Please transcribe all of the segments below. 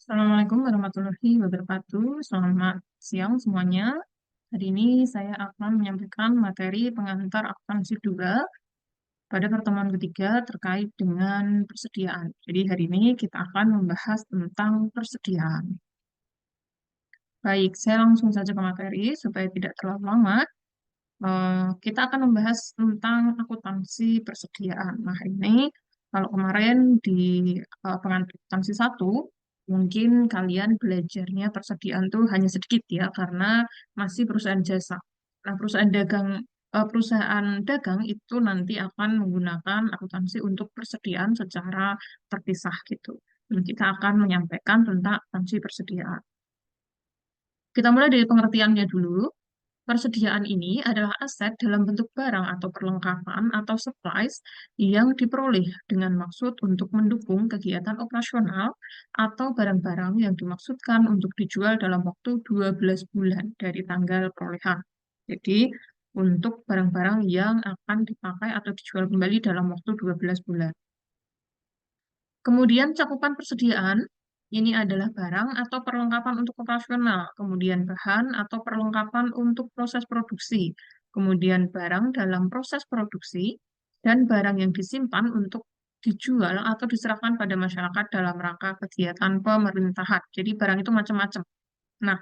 Assalamualaikum warahmatullahi wabarakatuh. Selamat siang semuanya. Hari ini saya akan menyampaikan materi pengantar akuntansi 2 pada pertemuan ketiga terkait dengan persediaan. Jadi hari ini kita akan membahas tentang persediaan. Baik, saya langsung saja ke materi supaya tidak terlalu lama. Kita akan membahas tentang akuntansi persediaan. Nah, ini kalau kemarin di akuntansi 1, mungkin kalian belajarnya persediaan tuh hanya sedikit ya, karena masih perusahaan jasa. Nah, perusahaan dagang itu nanti akan menggunakan akuntansi untuk persediaan secara terpisah gitu. Dan kita akan menyampaikan tentang akuntansi persediaan. Kita mulai dari pengertiannya dulu. Persediaan ini adalah aset dalam bentuk barang atau perlengkapan atau supplies yang diperoleh dengan maksud untuk mendukung kegiatan operasional atau barang-barang yang dimaksudkan untuk dijual dalam waktu 12 bulan dari tanggal perolehan. Jadi, untuk barang-barang yang akan dipakai atau dijual kembali dalam waktu 12 bulan. Kemudian cakupan persediaan, ini adalah barang atau perlengkapan untuk operasional, kemudian bahan atau perlengkapan untuk proses produksi, kemudian barang dalam proses produksi, dan barang yang disimpan untuk dijual atau diserahkan pada masyarakat dalam rangka kegiatan pemerintahan. Jadi barang itu macam-macam. Nah,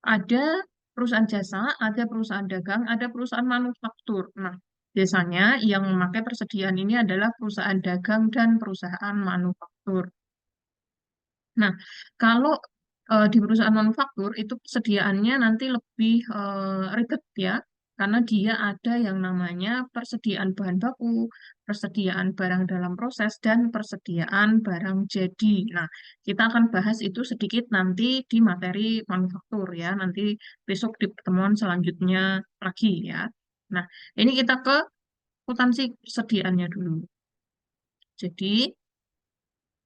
ada perusahaan jasa, ada perusahaan dagang, ada perusahaan manufaktur. Nah, biasanya yang memakai persediaan ini adalah perusahaan dagang dan perusahaan manufaktur. Nah, kalau di perusahaan manufaktur itu persediaannya nanti lebih ribet ya, karena dia ada yang namanya persediaan bahan baku, persediaan barang dalam proses, dan persediaan barang jadi. Nah, kita akan bahas itu sedikit nanti di materi manufaktur ya, nanti besok di pertemuan selanjutnya lagi ya. Nah, ini kita ke akuntansi persediaannya dulu. Jadi,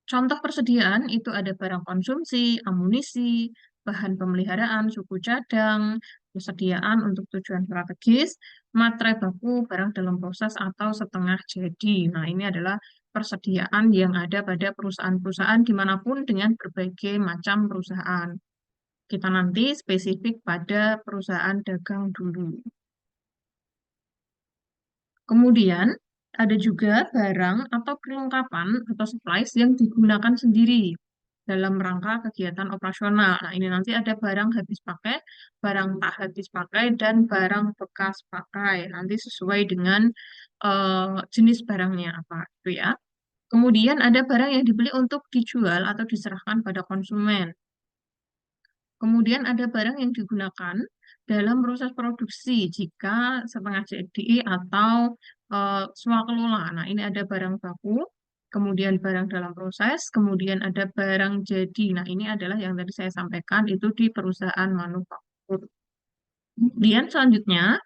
contoh persediaan itu ada barang konsumsi, amunisi, bahan pemeliharaan, suku cadang, persediaan untuk tujuan strategis, materai baku, barang dalam proses atau setengah jadi. Nah, ini adalah persediaan yang ada pada perusahaan-perusahaan dimanapun dengan berbagai macam perusahaan. Kita nanti spesifik pada perusahaan dagang dulu. Kemudian, ada juga barang atau perlengkapan atau supplies yang digunakan sendiri dalam rangka kegiatan operasional. Nah, ini nanti ada barang habis pakai, barang tak habis pakai, dan barang bekas pakai. Nanti sesuai dengan jenis barangnya apa itu ya. Kemudian ada barang yang dibeli untuk dijual atau diserahkan pada konsumen. Kemudian ada barang yang digunakan dalam proses produksi jika setengah jadi atau swakelola. Nah, ini ada barang baku, kemudian barang dalam proses, kemudian ada barang jadi. Nah, ini adalah yang tadi saya sampaikan itu di perusahaan manufaktur. Kemudian selanjutnya,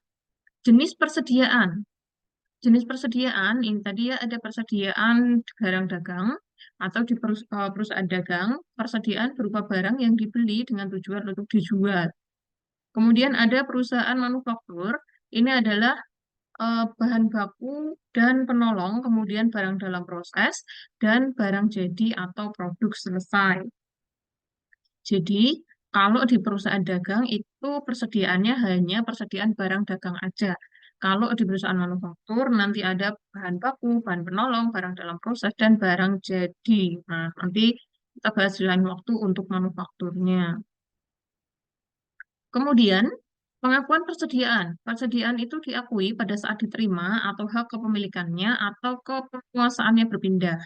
jenis persediaan. Jenis persediaan, ini tadi ya ada persediaan barang dagang atau di perusahaan dagang, persediaan berupa barang yang dibeli dengan tujuan untuk dijual. Kemudian ada perusahaan manufaktur, ini adalah bahan baku dan penolong, kemudian barang dalam proses, dan barang jadi atau produk selesai. Jadi, kalau di perusahaan dagang itu persediaannya hanya persediaan barang dagang aja. Kalau di perusahaan manufaktur nanti ada bahan baku, bahan penolong, barang dalam proses, dan barang jadi. Nah, nanti kita bahas di lain waktu untuk manufakturnya. Kemudian, pengakuan persediaan. Persediaan itu diakui pada saat diterima atau hak kepemilikannya atau kepenguasaannya berpindah.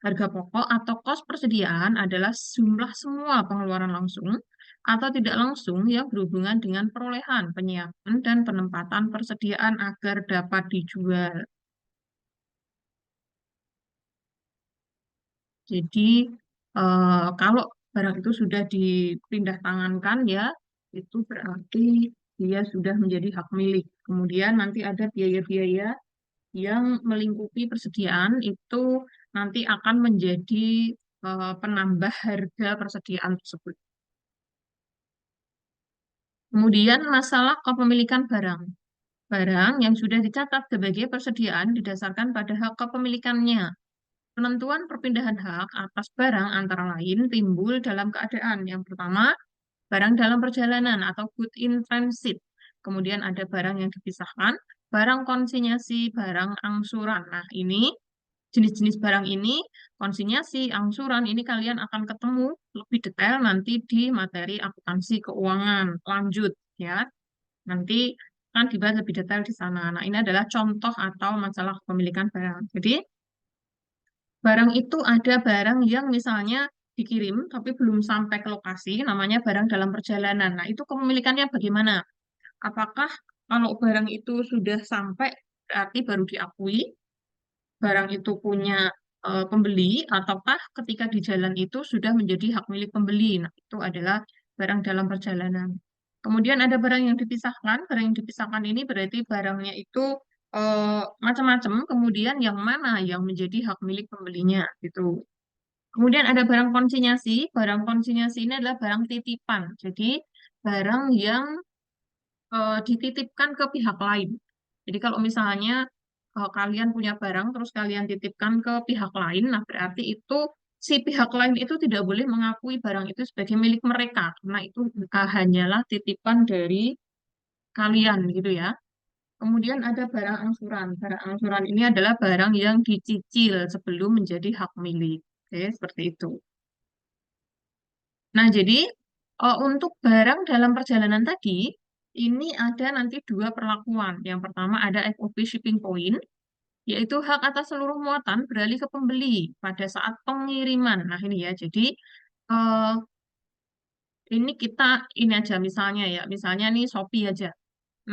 Harga pokok atau kos persediaan adalah jumlah semua pengeluaran langsung atau tidak langsung yang berhubungan dengan perolehan, penyiapan, dan penempatan persediaan agar dapat dijual. Jadi, kalau barang itu sudah dipindah tangankan ya, itu berarti dia sudah menjadi hak milik. Kemudian nanti ada biaya-biaya yang melingkupi persediaan itu nanti akan menjadi penambah harga persediaan tersebut. Kemudian masalah kepemilikan barang. Barang yang sudah dicatat sebagai persediaan didasarkan pada hak kepemilikannya. Penentuan perpindahan hak atas barang antara lain timbul dalam keadaan yang pertama, barang dalam perjalanan atau good in transit. Kemudian ada barang yang dipisahkan, barang konsinyasi, barang angsuran. Nah, ini jenis-jenis barang ini, konsinyasi, angsuran, ini kalian akan ketemu lebih detail nanti di materi akuntansi keuangan. Lanjut ya. Nanti kan dibahas lebih detail di sana. Nah, ini adalah contoh atau masalah kepemilikan barang. Jadi, barang itu ada barang yang misalnya dikirim tapi belum sampai ke lokasi, namanya barang dalam perjalanan. Nah, itu kepemilikannya bagaimana? Apakah kalau barang itu sudah sampai berarti baru diakui barang itu punya pembeli, ataukah ketika di jalan itu sudah menjadi hak milik pembeli? Nah, itu adalah barang dalam perjalanan. Kemudian ada barang yang dipisahkan. Barang yang dipisahkan ini berarti barangnya itu macam-macam. Kemudian yang mana yang menjadi hak milik pembelinya gitu. Kemudian ada barang konsinyasi. Barang konsinyasi ini adalah barang titipan. Jadi barang yang dititipkan ke pihak lain. Jadi kalau misalnya kalian punya barang terus kalian titipkan ke pihak lain, nah berarti itu si pihak lain itu tidak boleh mengakui barang itu sebagai milik mereka karena itu hanyalah titipan dari kalian gitu ya. Kemudian ada barang angsuran. Barang angsuran ini adalah barang yang dicicil sebelum menjadi hak milik. Oke, seperti itu. Nah, jadi untuk barang dalam perjalanan tadi, ini ada nanti dua perlakuan. Yang pertama ada FOB shipping point, yaitu hak atas seluruh muatan beralih ke pembeli pada saat pengiriman. Nah, ini ya, jadi eh, ini kita ini aja misalnya ya, misalnya nih Shopee aja.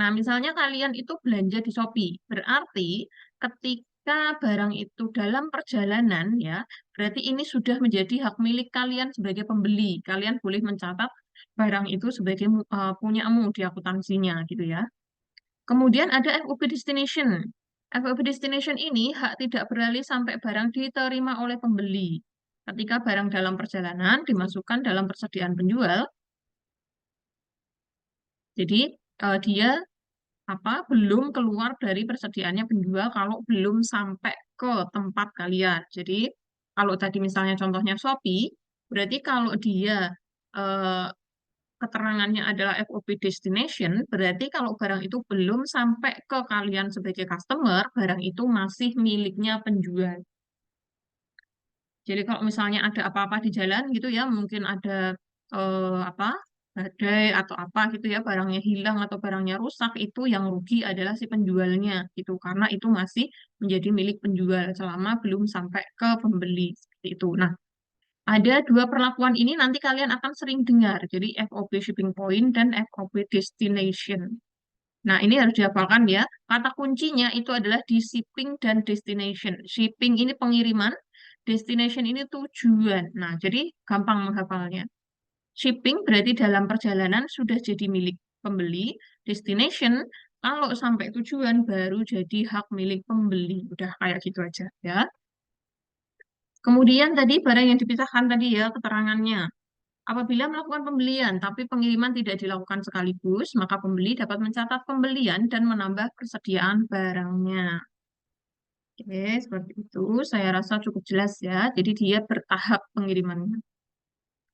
Nah, misalnya kalian itu belanja di Shopee, berarti ketika barang itu dalam perjalanan ya, berarti ini sudah menjadi hak milik kalian sebagai pembeli. Kalian boleh mencatat barang itu sebagai punyamu di akuntansinya gitu ya. Kemudian ada FOB destination. FOB destination ini hak tidak beralih sampai barang diterima oleh pembeli. Ketika barang dalam perjalanan dimasukkan dalam persediaan penjual, jadi dia belum keluar dari persediaannya penjual kalau belum sampai ke tempat kalian. Jadi kalau tadi misalnya contohnya Shopee, berarti kalau dia eh, keterangannya adalah FOB destination, berarti kalau barang itu belum sampai ke kalian sebagai customer, barang itu masih miliknya penjual. Jadi kalau misalnya ada apa-apa di jalan gitu ya, mungkin ada apa badai atau apa gitu ya, barangnya hilang atau barangnya rusak, itu yang rugi adalah si penjualnya gitu, karena itu masih menjadi milik penjual selama belum sampai ke pembeli seperti itu. Nah, ada dua perlakuan ini nanti kalian akan sering dengar. Jadi FOB shipping point dan FOB destination. Nah, ini harus dihafalkan ya. Kata kuncinya itu adalah di shipping dan destination. Shipping ini pengiriman, destination ini tujuan. Nah, jadi gampang menghafalnya. Shipping berarti dalam perjalanan sudah jadi milik pembeli. Destination, kalau sampai tujuan baru jadi hak milik pembeli. Udah kayak gitu aja ya. Kemudian tadi barang yang dipisahkan tadi ya keterangannya. Apabila melakukan pembelian tapi pengiriman tidak dilakukan sekaligus, maka pembeli dapat mencatat pembelian dan menambah persediaan barangnya. Oke, seperti itu. Saya rasa cukup jelas ya. Jadi dia bertahap pengirimannya.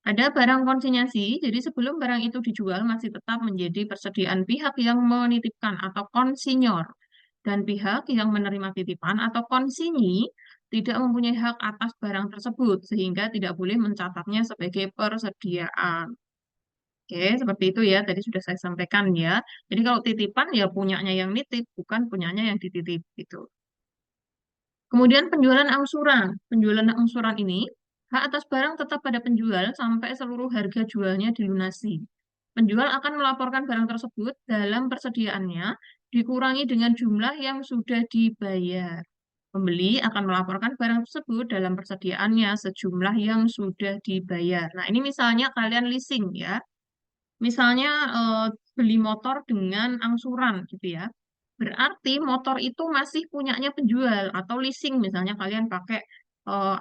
Ada barang konsinyasi, jadi sebelum barang itu dijual masih tetap menjadi persediaan pihak yang menitipkan atau konsinyor. Dan pihak yang menerima titipan atau konsinyi tidak mempunyai hak atas barang tersebut, sehingga tidak boleh mencatatnya sebagai persediaan. Oke, seperti itu ya. Tadi sudah saya sampaikan ya. Jadi kalau titipan ya punyanya yang nitip, bukan punyanya yang dititip gitu. Kemudian penjualan angsuran. Penjualan angsuran ini, hak atas barang tetap pada penjual sampai seluruh harga jualnya dilunasi. Penjual akan melaporkan barang tersebut dalam persediaannya, dikurangi dengan jumlah yang sudah dibayar. Pembeli akan melaporkan barang tersebut dalam persediaannya sejumlah yang sudah dibayar. Nah, ini misalnya kalian leasing ya. Misalnya beli motor dengan angsuran gitu ya. Berarti motor itu masih punyanya penjual atau leasing misalnya kalian pakai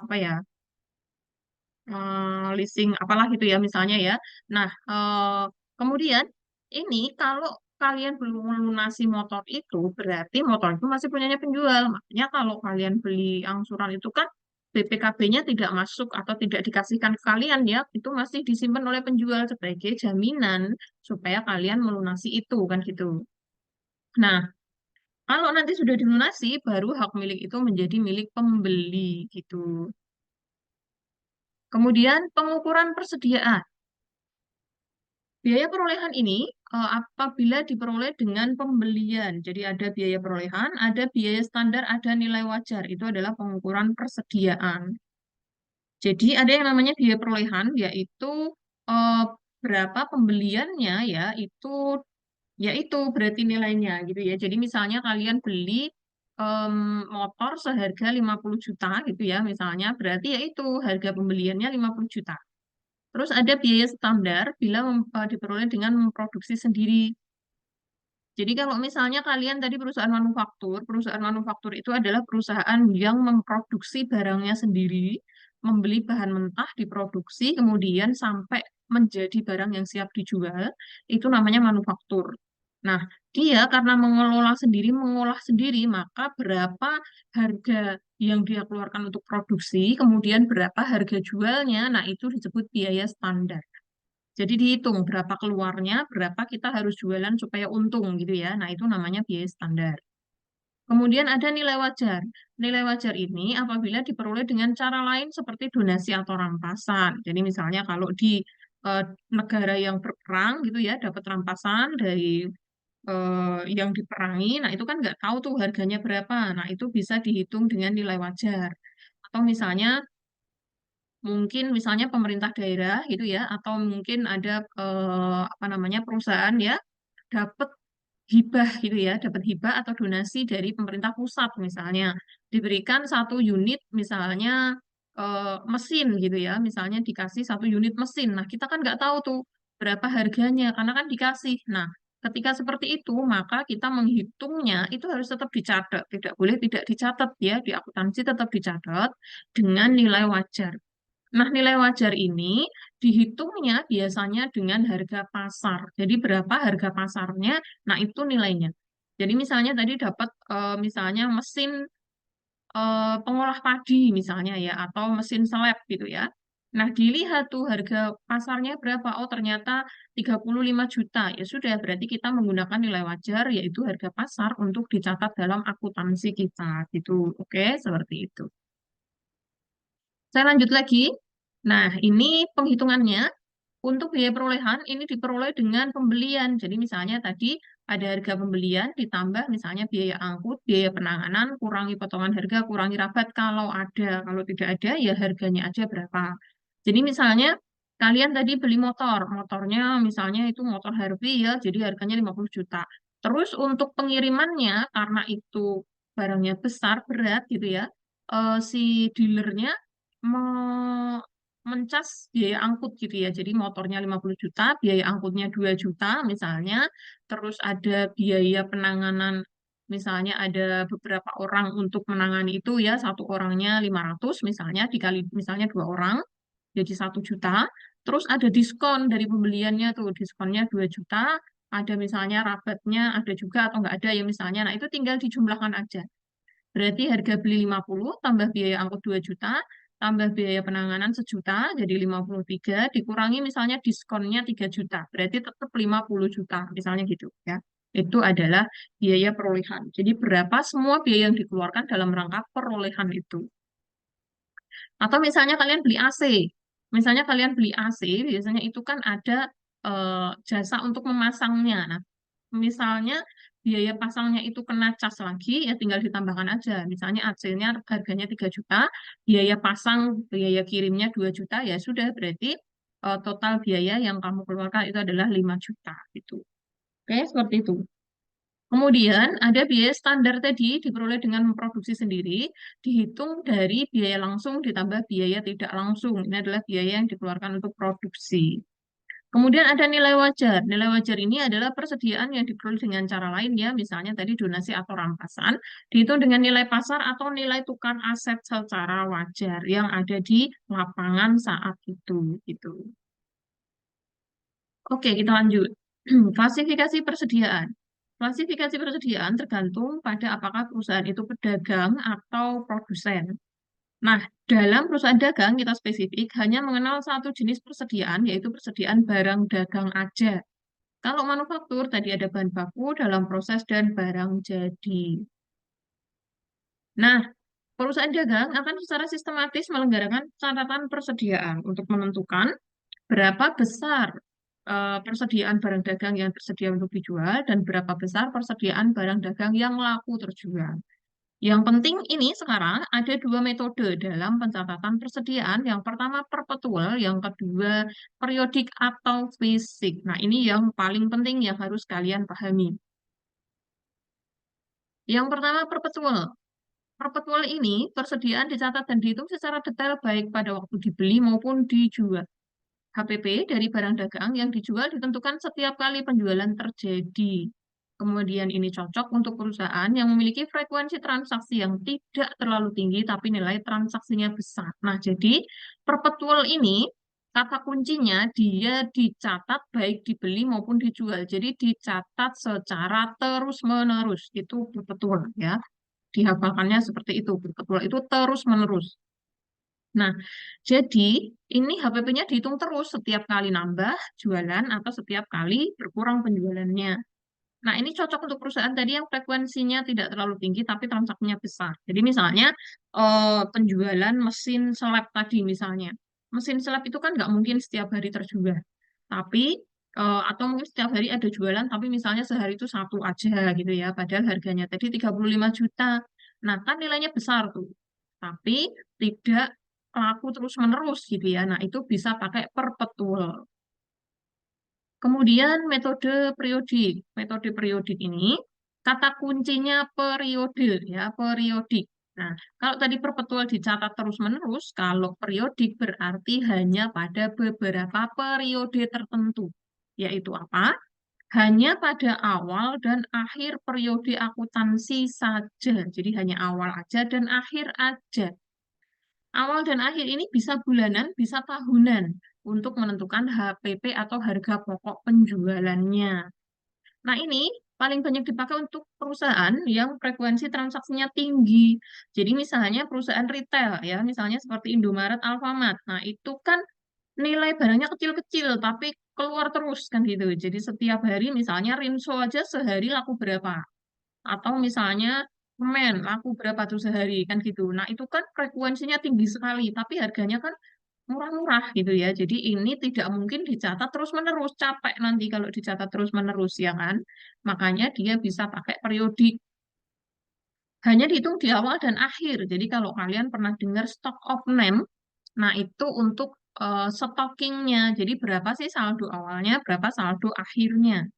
apa ya? Leasing apalah gitu ya misalnya ya. Nah, kemudian ini kalau kalian belum melunasi motor itu berarti motor itu masih punyanya penjual. Makanya kalau kalian beli angsuran itu kan BPKB-nya tidak masuk atau tidak dikasihkan ke kalian ya, itu masih disimpan oleh penjual sebagai jaminan supaya kalian melunasi itu kan gitu. Nah, kalau nanti sudah dilunasi, baru hak milik itu menjadi milik pembeli gitu. Kemudian pengukuran persediaan. Biaya perolehan ini apabila diperoleh dengan pembelian. Jadi ada biaya perolehan, ada biaya standar, ada nilai wajar. Itu adalah pengukuran persediaan. Jadi ada yang namanya biaya perolehan, yaitu eh, berapa pembeliannya ya, itu berarti nilainya gitu ya. Jadi misalnya kalian beli em, motor seharga 50 juta gitu ya, misalnya berarti ya itu harga pembeliannya 50 juta. Terus ada biaya standar bila diperoleh dengan memproduksi sendiri. Jadi kalau misalnya kalian tadi perusahaan manufaktur itu adalah perusahaan yang memproduksi barangnya sendiri, membeli bahan mentah, diproduksi, kemudian sampai menjadi barang yang siap dijual, itu namanya manufaktur. Nah, dia karena mengolah sendiri, maka berapa harga yang dia keluarkan untuk produksi, kemudian berapa harga jualnya, nah itu disebut biaya standar. Jadi dihitung berapa keluarnya, berapa kita harus jualan supaya untung gitu ya. Nah, itu namanya biaya standar. Kemudian ada nilai wajar. Nilai wajar ini apabila diperoleh dengan cara lain seperti donasi atau rampasan. Jadi misalnya kalau di eh, negara yang berperang gitu ya, dapat rampasan dari yang diperangi, nah itu kan nggak tahu tuh harganya berapa. Nah, itu bisa dihitung dengan nilai wajar. Atau misalnya mungkin misalnya pemerintah daerah gitu ya, atau mungkin ada apa namanya perusahaan ya dapat hibah gitu ya, dapat hibah atau donasi dari pemerintah pusat misalnya diberikan satu unit misalnya mesin gitu ya, misalnya dikasih satu unit mesin. Nah kita kan nggak tahu tuh berapa harganya karena kan dikasih. Nah ketika seperti itu maka kita menghitungnya itu harus tetap dicatat, tidak boleh tidak dicatat ya di akuntansi tetap dicatat dengan nilai wajar. Nah, nilai wajar ini dihitungnya biasanya dengan harga pasar. Jadi berapa harga pasarnya? Nah, itu nilainya. Jadi misalnya tadi dapat misalnya mesin pengolah padi misalnya ya atau mesin seleb gitu ya. Nah, dilihat tuh harga pasarnya berapa? Oh, ternyata 35 juta. Ya sudah, berarti kita menggunakan nilai wajar yaitu harga pasar untuk dicatat dalam akuntansi kita gitu. Oke, seperti itu. Saya lanjut lagi. Nah, ini penghitungannya untuk biaya perolehan ini diperoleh dengan pembelian. Jadi misalnya tadi ada harga pembelian ditambah misalnya biaya angkut, biaya penanganan, kurangi potongan harga, kurangi rabat kalau ada. Kalau tidak ada ya harganya aja berapa. Jadi misalnya kalian tadi beli motor, motornya misalnya itu motor Harley ya, jadi harganya 50 juta. Terus untuk pengirimannya karena itu barangnya besar, berat gitu ya, si dealernya mencas biaya angkut gitu ya. Jadi motornya 50 juta, biaya angkutnya 2 juta misalnya, terus ada biaya penanganan misalnya ada beberapa orang untuk menangani itu ya, satu orangnya 500 misalnya dikali misalnya dua orang jadi 1 juta. Terus ada diskon dari pembeliannya tuh, diskonnya 2 juta, ada misalnya rabatnya ada juga atau enggak ada ya misalnya. Nah, itu tinggal dijumlahkan aja. Berarti harga beli 50 tambah biaya angkut 2 juta, tambah biaya penanganan 1 juta, jadi 53, dikurangi misalnya diskonnya 3 juta, berarti tetap 50 juta, misalnya gitu ya. Itu adalah biaya perolehan. Jadi berapa semua biaya yang dikeluarkan dalam rangka perolehan itu. Atau misalnya kalian beli AC. Misalnya kalian beli AC, biasanya itu kan ada jasa untuk memasangnya. Nah, misalnya biaya pasangnya itu kena cas lagi, ya tinggal ditambahkan aja. Misalnya AC-nya harganya 3 juta, biaya pasang, biaya kirimnya 2 juta, ya sudah berarti total biaya yang kamu keluarkan itu adalah 5 juta. Gitu. Oke, seperti itu. Kemudian ada biaya standar tadi diperoleh dengan memproduksi sendiri, dihitung dari biaya langsung ditambah biaya tidak langsung. Ini adalah biaya yang dikeluarkan untuk produksi. Kemudian ada nilai wajar. Nilai wajar ini adalah persediaan yang diperoleh dengan cara lain ya, misalnya tadi donasi atau rampasan, dihitung dengan nilai pasar atau nilai tukar aset secara wajar yang ada di lapangan saat itu. Gitu. Oke, kita lanjut. Klasifikasi persediaan. Klasifikasi persediaan tergantung pada apakah perusahaan itu pedagang atau produsen. Nah, dalam perusahaan dagang kita spesifik hanya mengenal satu jenis persediaan, yaitu persediaan barang dagang aja. Kalau manufaktur tadi ada bahan baku dalam proses dan barang jadi. Nah, perusahaan dagang akan secara sistematis menyelenggarakan catatan persediaan untuk menentukan berapa besar persediaan barang dagang yang tersedia untuk dijual dan berapa besar persediaan barang dagang yang laku terjual. Yang penting ini sekarang ada dua metode dalam pencatatan persediaan. Yang pertama perpetual, yang kedua periodik atau fisik. Nah, ini yang paling penting yang harus kalian pahami. Yang pertama perpetual. Perpetual ini persediaan dicatat dan dihitung secara detail baik pada waktu dibeli maupun dijual. HPP dari barang dagang yang dijual ditentukan setiap kali penjualan terjadi. Kemudian ini cocok untuk perusahaan yang memiliki frekuensi transaksi yang tidak terlalu tinggi tapi nilai transaksinya besar. Nah, jadi perpetual ini kata kuncinya dia dicatat baik dibeli maupun dijual. Jadi dicatat secara terus-menerus. Itu perpetual ya. Dihafalkannya seperti itu. Perpetual itu terus-menerus. Nah, jadi ini HPP-nya dihitung terus setiap kali nambah jualan atau setiap kali berkurang penjualannya. Nah, ini cocok untuk perusahaan tadi yang frekuensinya tidak terlalu tinggi tapi transaksinya besar. Jadi misalnya penjualan mesin seleb tadi misalnya. Mesin seleb itu kan nggak mungkin setiap hari terjual. Tapi atau mungkin setiap hari ada jualan tapi misalnya sehari itu satu aja gitu ya. Padahal harganya tadi 35 juta. Nah, kan nilainya besar tuh. Tapi tidak laku terus-menerus gitu ya. Nah, itu bisa pakai perpetual. Kemudian metode periodik. Metode periodik ini kata kuncinya periode ya, periodik. Nah, kalau tadi perpetual dicatat terus-menerus, kalau periodik berarti hanya pada beberapa periode tertentu. Yaitu apa? Hanya pada awal dan akhir periode akuntansi saja. Jadi hanya awal aja dan akhir aja. Awal dan akhir ini bisa bulanan, bisa tahunan untuk menentukan HPP atau harga pokok penjualannya. Nah, ini paling banyak dipakai untuk perusahaan yang frekuensi transaksinya tinggi. Jadi misalnya perusahaan retail ya, misalnya seperti Indomaret, Alfamart. Nah, itu kan nilai barangnya kecil-kecil tapi keluar terus kan gitu. Jadi setiap hari misalnya Rinso aja sehari laku berapa? Atau misalnya semen laku berapa tuh sehari kan gitu. Nah, itu kan frekuensinya tinggi sekali, tapi harganya kan murah-murah gitu ya. Jadi ini tidak mungkin dicatat terus-menerus, capek nanti kalau dicatat terus-menerus ya kan. Makanya dia bisa pakai periodik. Hanya dihitung di awal dan akhir. Jadi kalau kalian pernah dengar stock of name, nah itu untuk stockingnya. Jadi berapa sih saldo awalnya, berapa saldo akhirnya.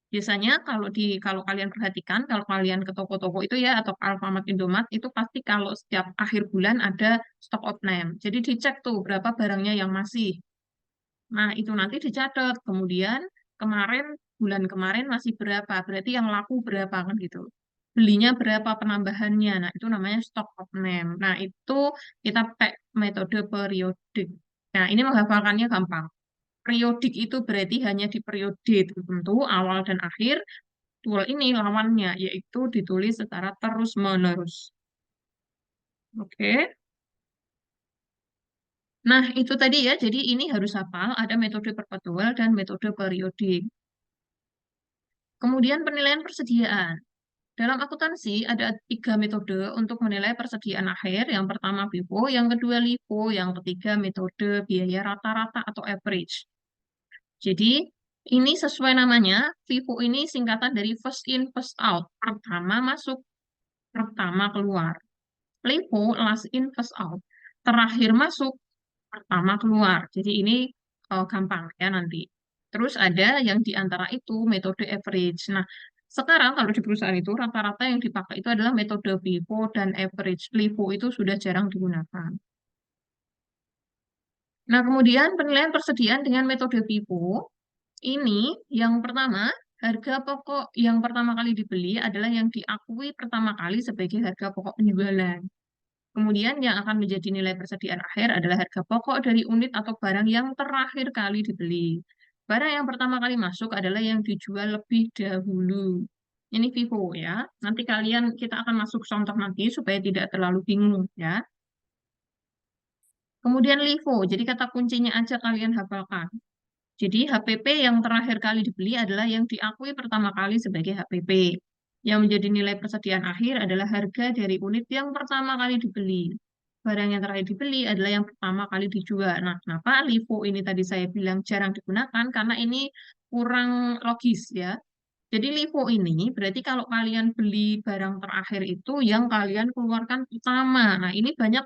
Biasanya kalau kalian perhatikan, kalau kalian ke toko-toko itu ya atau ke Alfamart Indomart itu pasti kalau setiap akhir bulan ada stock of name. Jadi dicek tuh berapa barangnya yang masih. Nah, itu nanti dicatat. Kemudian kemarin bulan kemarin masih berapa? Berarti yang laku berapa kan gitu. Belinya berapa penambahannya. Nah, itu namanya stock of name. Nah, itu kita pakai metode periodik. Nah, ini menghafalkannya gampang. Periodik itu berarti hanya di periode tertentu, awal dan akhir. Tool ini lawannya, yaitu ditulis secara terus-menerus. Oke. Nah, itu tadi ya. Jadi ini harus hafal, ada metode perpetual dan metode periodik. Kemudian penilaian persediaan. Dalam akuntansi ada tiga metode untuk menilai persediaan akhir. Yang pertama FIFO, yang kedua LIFO, yang ketiga metode biaya rata-rata atau average. Jadi ini sesuai namanya, FIFO ini singkatan dari first in, first out. Pertama masuk, pertama keluar. LIFO, last in, first out. Terakhir masuk, pertama keluar. Jadi ini gampang ya nanti. Terus ada yang di antara itu metode average. Nah, sekarang kalau di perusahaan itu rata-rata yang dipakai itu adalah metode FIFO dan average. LIFO itu sudah jarang digunakan. Nah, kemudian penilaian persediaan dengan metode FIFO ini yang pertama, harga pokok yang pertama kali dibeli adalah yang diakui pertama kali sebagai harga pokok penjualan. Kemudian yang akan menjadi nilai persediaan akhir adalah harga pokok dari unit atau barang yang terakhir kali dibeli. Barang yang pertama kali masuk adalah yang dijual lebih dahulu. Ini FIFO ya. Nanti kita akan masuk contoh nanti supaya tidak terlalu bingung ya. Kemudian LIFO, jadi kata kuncinya aja kalian hafalkan. Jadi HPP yang terakhir kali dibeli adalah yang diakui pertama kali sebagai HPP. Yang menjadi nilai persediaan akhir adalah harga dari unit yang pertama kali dibeli. Barang yang terakhir dibeli adalah yang pertama kali dijual. Nah, kenapa LIFO ini tadi saya bilang jarang digunakan? Karena ini kurang logis ya. Jadi LIFO ini berarti kalau kalian beli barang terakhir itu yang kalian keluarkan pertama. Nah, ini banyak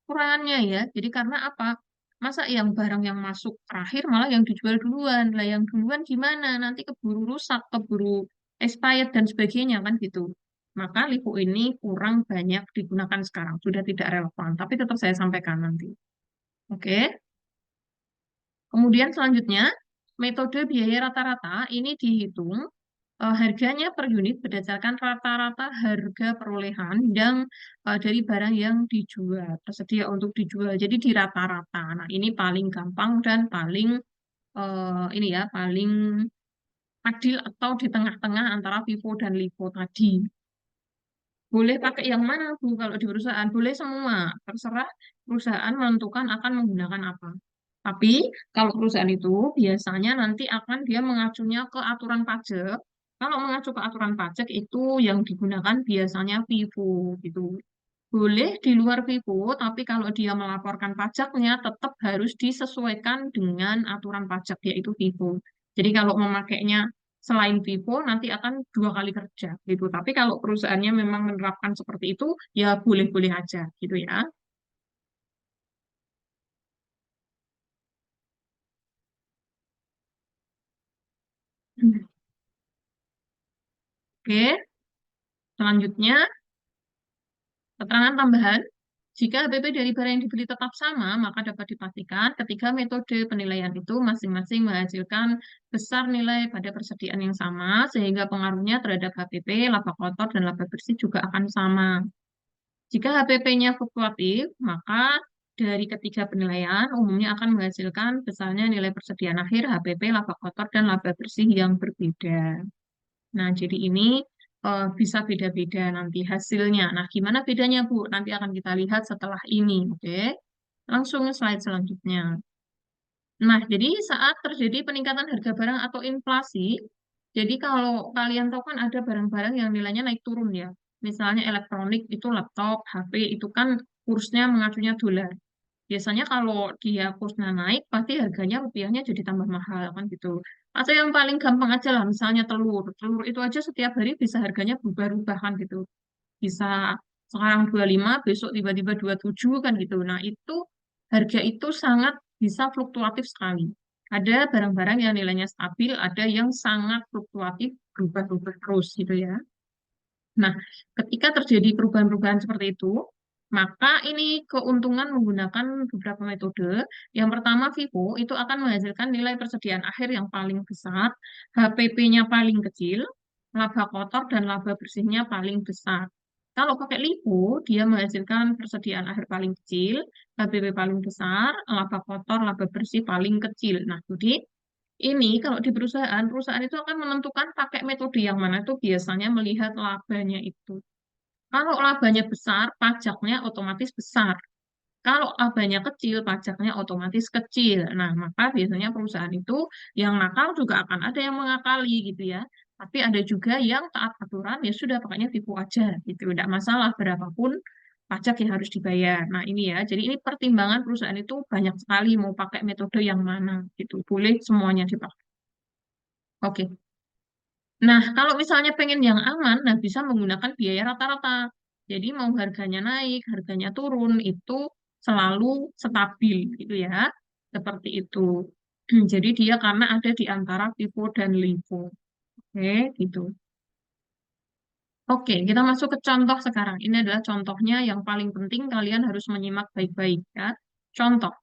ukurannya ya. Jadi karena apa? Masa yang barang yang masuk terakhir malah yang dijual duluan. Lah yang duluan gimana? Nanti keburu rusak, keburu expired dan sebagainya kan gitu. Maka LIFO ini kurang banyak digunakan sekarang. Sudah tidak relevan. Tapi tetap saya sampaikan nanti. Oke. Kemudian selanjutnya, metode biaya rata-rata ini dihitung harganya per unit berdasarkan rata-rata harga perolehan yang dari barang yang dijual, tersedia untuk dijual. Jadi di rata-rata. Nah, ini paling gampang dan paling ini ya, paling adil atau di tengah-tengah antara FIFO dan LIFO tadi. Boleh pakai yang mana, Bu? Kalau di perusahaan, boleh semua. Terserah perusahaan menentukan akan menggunakan apa. Tapi kalau perusahaan itu biasanya nanti akan dia mengacunya ke aturan pajak. Kalau mengacu ke aturan pajak itu yang digunakan biasanya FIFO gitu. Boleh di luar FIFO, tapi kalau dia melaporkan pajaknya tetap harus disesuaikan dengan aturan pajak yaitu FIFO. Jadi kalau memakainya selain FIFO nanti akan dua kali kerja gitu. Tapi kalau perusahaannya memang menerapkan seperti itu, ya boleh-boleh aja gitu ya. Oke, selanjutnya keterangan tambahan. Jika HPP dari barang yang dibeli tetap sama, maka dapat dipastikan ketiga metode penilaian itu masing-masing menghasilkan besar nilai pada persediaan yang sama, sehingga pengaruhnya terhadap HPP, laba kotor, dan laba bersih juga akan sama. Jika HPP-nya fluktuatif, maka dari ketiga penilaian umumnya akan menghasilkan besarnya nilai persediaan akhir HPP, laba kotor, dan laba bersih yang berbeda. Nah, jadi ini bisa beda-beda nanti hasilnya. Nah, gimana bedanya, Bu? Nanti akan kita lihat setelah ini, oke? Langsung slide selanjutnya. Nah, jadi saat terjadi peningkatan harga barang atau inflasi, jadi kalau kalian tahu kan ada barang-barang yang nilainya naik turun ya. Misalnya elektronik itu laptop, HP itu kan kursnya mengacunya dolar. Biasanya kalau dia kursnya naik, pasti harganya rupiahnya jadi tambah mahal kan gitu. Atau yang paling gampang aja lah, misalnya telur. Telur itu aja setiap hari bisa harganya berubah-ubah kan gitu. Bisa sekarang 25, besok tiba-tiba 27 kan gitu. Nah, itu harga itu sangat bisa fluktuatif sekali. Ada barang-barang yang nilainya stabil, ada yang sangat fluktuatif, berubah-ubah terus gitu ya. Nah, ketika terjadi perubahan-perubahan seperti itu, maka ini keuntungan menggunakan beberapa metode. Yang pertama, FIFO itu akan menghasilkan nilai persediaan akhir yang paling besar, HPP-nya paling kecil, laba kotor dan laba bersihnya paling besar. Kalau pakai LIFO, dia menghasilkan persediaan akhir paling kecil, HPP paling besar, laba kotor, laba bersih paling kecil. Nah, jadi ini kalau di perusahaan, perusahaan itu akan menentukan pakai metode yang mana itu biasanya melihat labanya itu. Kalau labanya besar, pajaknya otomatis besar. Kalau labanya kecil, pajaknya otomatis kecil. Nah, maka biasanya perusahaan itu yang nakal juga akan ada yang mengakali gitu ya. Tapi ada juga yang taat aturan, ya sudah pakainya FIFO aja gitu. Tidak masalah berapapun pajak yang harus dibayar. Nah, ini ya. Jadi ini pertimbangan perusahaan itu banyak sekali mau pakai metode yang mana gitu. Boleh semuanya dipakai. Oke. Nah, kalau misalnya pengen yang aman, nah bisa menggunakan biaya rata-rata. Jadi mau harganya naik, harganya turun, itu selalu stabil gitu ya. Seperti itu. Jadi dia karena ada di antara FIFO dan LIFO. Oke, gitu. Oke, kita masuk ke contoh sekarang. Ini adalah contohnya yang paling penting kalian harus menyimak baik-baik ya. Contoh.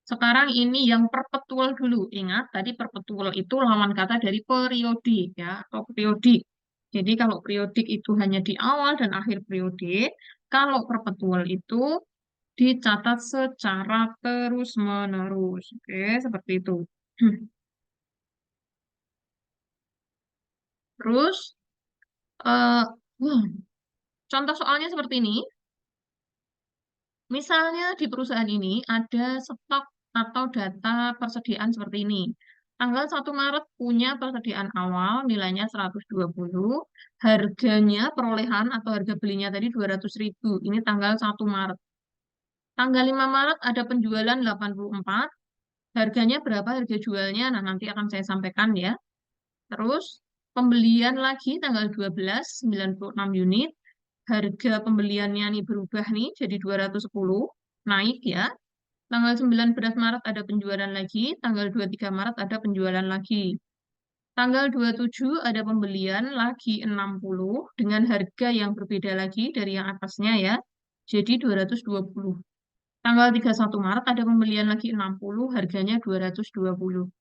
Sekarang ini yang perpetual dulu. Ingat, tadi perpetual itu lawan kata dari periodik ya, atau periodik. Jadi kalau periodik itu hanya di awal dan akhir periode, kalau perpetual itu dicatat secara terus-menerus. Oke, seperti itu. Terus, eh, wah, contoh soalnya seperti ini. Misalnya di perusahaan ini ada stok atau data persediaan seperti ini. Tanggal 1 Maret punya persediaan awal nilainya 120, harganya perolehan atau harga belinya tadi 200.000. Ini tanggal 1 Maret. Tanggal 5 Maret ada penjualan 84, harganya berapa harga jualnya? Nah, nanti akan saya sampaikan ya. Terus pembelian lagi tanggal 12, 96 unit. Harga pembeliannya nih berubah nih jadi 210, naik ya. Tanggal 19 Maret ada penjualan lagi, tanggal 23 Maret ada penjualan lagi. Tanggal 27 ada pembelian lagi 60 dengan harga yang berbeda lagi dari yang atasnya ya. Jadi 220. Tanggal 31 Maret ada pembelian lagi 60, harganya 220.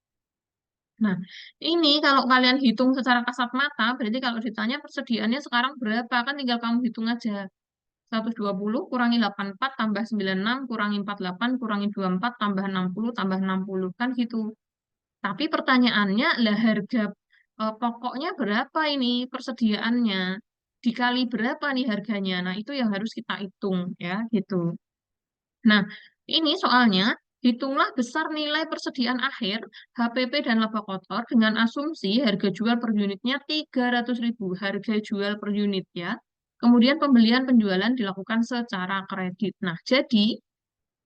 Nah, ini kalau kalian hitung secara kasat mata, berarti kalau ditanya persediaannya sekarang berapa, kan tinggal kamu hitung aja. 120 kurangi 84 tambah 96 kurangi 48 kurangi 24 tambah 60 tambah 60. Kan gitu. Tapi pertanyaannya, lah harga pokoknya berapa ini persediaannya? Dikali berapa nih harganya? Nah, itu yang harus kita hitung ya, gitu. Nah, ini soalnya hitunglah besar nilai persediaan akhir HPP dan laba kotor dengan asumsi harga jual per unitnya 300.000, harga jual per unit ya. Kemudian pembelian penjualan dilakukan secara kredit. Nah, jadi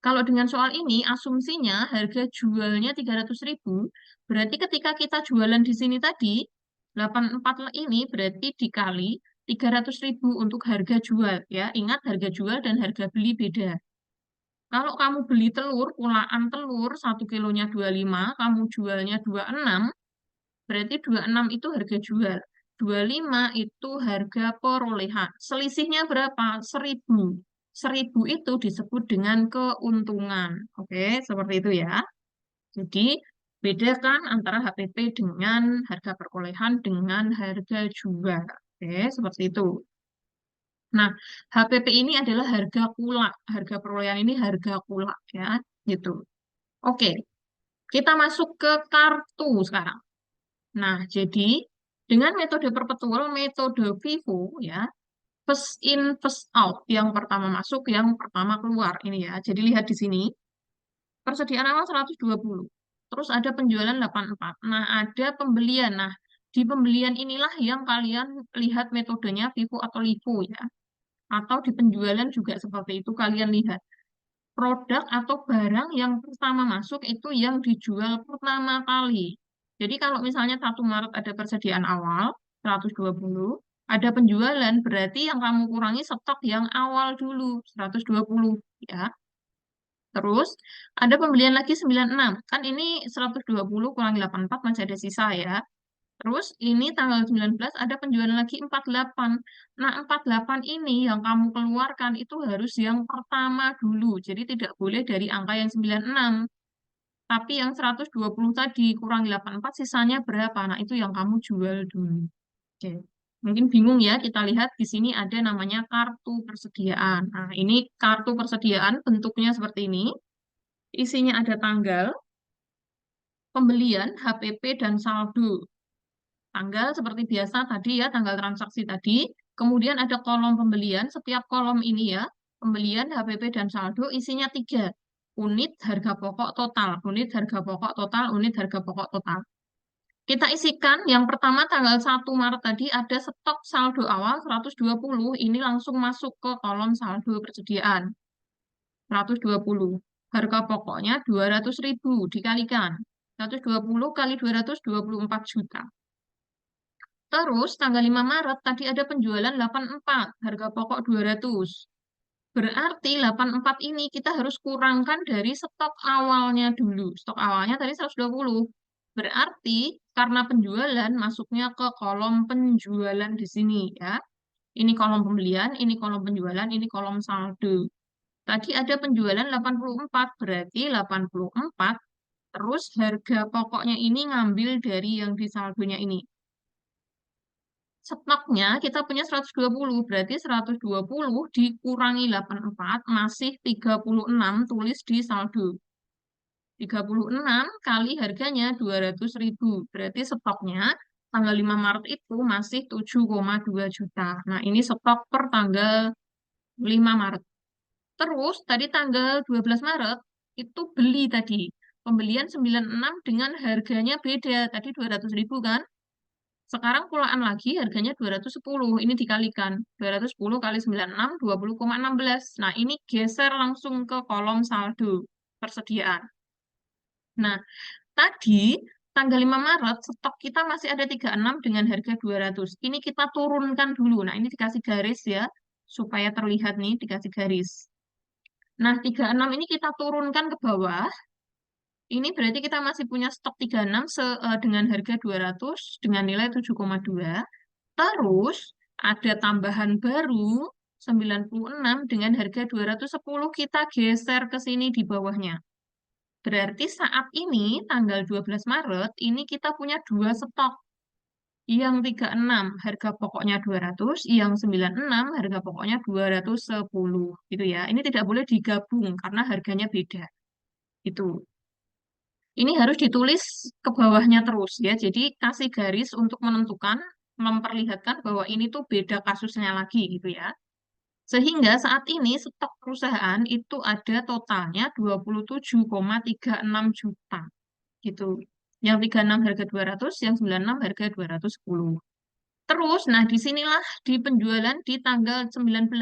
kalau dengan soal ini asumsinya harga jualnya 300.000, berarti ketika kita jualan di sini tadi 84 ini berarti dikali 300.000 untuk harga jual ya. Ingat harga jual dan harga beli beda. Kalau kamu beli telur, pulaan telur, 1 kilonya 25, kamu jualnya 26, berarti 26 itu harga jual. 25 itu harga perolehan. Selisihnya berapa? 1.000. 1.000 itu disebut dengan keuntungan. Oke, seperti itu ya. Jadi, bedakan antara HPP dengan harga perolehan dengan harga jual. Oke, seperti itu. Nah, HPP ini adalah harga kulak. Harga perolehan ini harga kulak ya, gitu. Oke, kita masuk ke kartu sekarang. Nah, jadi dengan metode perpetual, metode FIFO ya, first in, first out. Yang pertama masuk, yang pertama keluar ini ya. Jadi lihat di sini, persediaan awal 120. Terus ada penjualan 84. Nah, ada pembelian. Nah, di pembelian inilah yang kalian lihat metodenya FIFO atau LIFO ya. Atau di penjualan juga seperti itu kalian lihat. Produk atau barang yang pertama masuk itu yang dijual pertama kali. Jadi kalau misalnya 1 Maret ada persediaan awal 120, ada penjualan berarti yang kamu kurangi stok yang awal dulu 120 ya. Terus ada pembelian lagi 96. Kan ini 120 kurangi 84 masih ada sisa ya. Terus ini tanggal 19 ada penjualan lagi 48. Nah, 48 ini yang kamu keluarkan itu harus yang pertama dulu. Jadi tidak boleh dari angka yang 96. Tapi yang 120 tadi kurang 84 sisanya berapa? Nah, itu yang kamu jual dulu. Oke. Mungkin bingung ya, kita lihat di sini ada namanya kartu persediaan. Nah, ini kartu persediaan bentuknya seperti ini. Isinya ada tanggal, pembelian, HPP, dan saldo. Tanggal seperti biasa tadi ya, tanggal transaksi tadi. Kemudian ada kolom pembelian, setiap kolom ini ya, pembelian, HPP, dan saldo isinya 3. Unit harga pokok total, unit harga pokok total, unit harga pokok total. Kita isikan, yang pertama tanggal 1 Maret tadi ada stok saldo awal 120, ini langsung masuk ke kolom saldo persediaan. 120. Harga pokoknya 200.000 dikalikan. 120 kali 224 juta. Terus tanggal 5 Maret tadi ada penjualan 84, harga pokok 200. Berarti 84 ini kita harus kurangkan dari stok awalnya dulu. Stok awalnya tadi 120. Berarti karena penjualan masuknya ke kolom penjualan di sini ya. Ini kolom pembelian, ini kolom penjualan, ini kolom saldo. Tadi ada penjualan 84, berarti 84 terus harga pokoknya ini ngambil dari yang di saldonya ini. Stoknya kita punya 120, berarti 120 dikurangi 84 masih 36 tulis di saldo. 36 kali harganya 200.000, berarti stoknya tanggal 5 Maret itu masih 7,2 juta. Nah, ini stok per tanggal 5 Maret. Terus tadi tanggal 12 Maret itu beli tadi. Pembelian 96 dengan harganya beda. Tadi 200.000 kan? Sekarang pulaan lagi harganya 210. Ini dikalikan. 210 kali 96, 20,16. Nah, ini geser langsung ke kolom saldo persediaan. Nah, tadi tanggal 5 Maret stok kita masih ada 36 dengan harga 200. Ini kita turunkan dulu. Nah, ini dikasih garis ya, supaya terlihat nih dikasih garis. Nah, 36 ini kita turunkan ke bawah. Ini berarti kita masih punya stok 36 dengan harga 200 dengan nilai 7,2. Terus ada tambahan baru 96 dengan harga 210 kita geser ke sini di bawahnya. Berarti saat ini tanggal 12 Maret ini kita punya dua stok. Yang 36 harga pokoknya 200, yang 96 harga pokoknya 210 gitu ya. Ini tidak boleh digabung karena harganya beda. Itu. Ini harus ditulis ke bawahnya terus ya. Jadi kasih garis untuk menentukan, memperlihatkan bahwa ini tuh beda kasusnya lagi gitu ya. Sehingga saat ini stok perusahaan itu ada totalnya 27,36 juta gitu. Yang 36 harga 200, yang 96 harga 210. Terus, nah disinilah di penjualan di tanggal 19.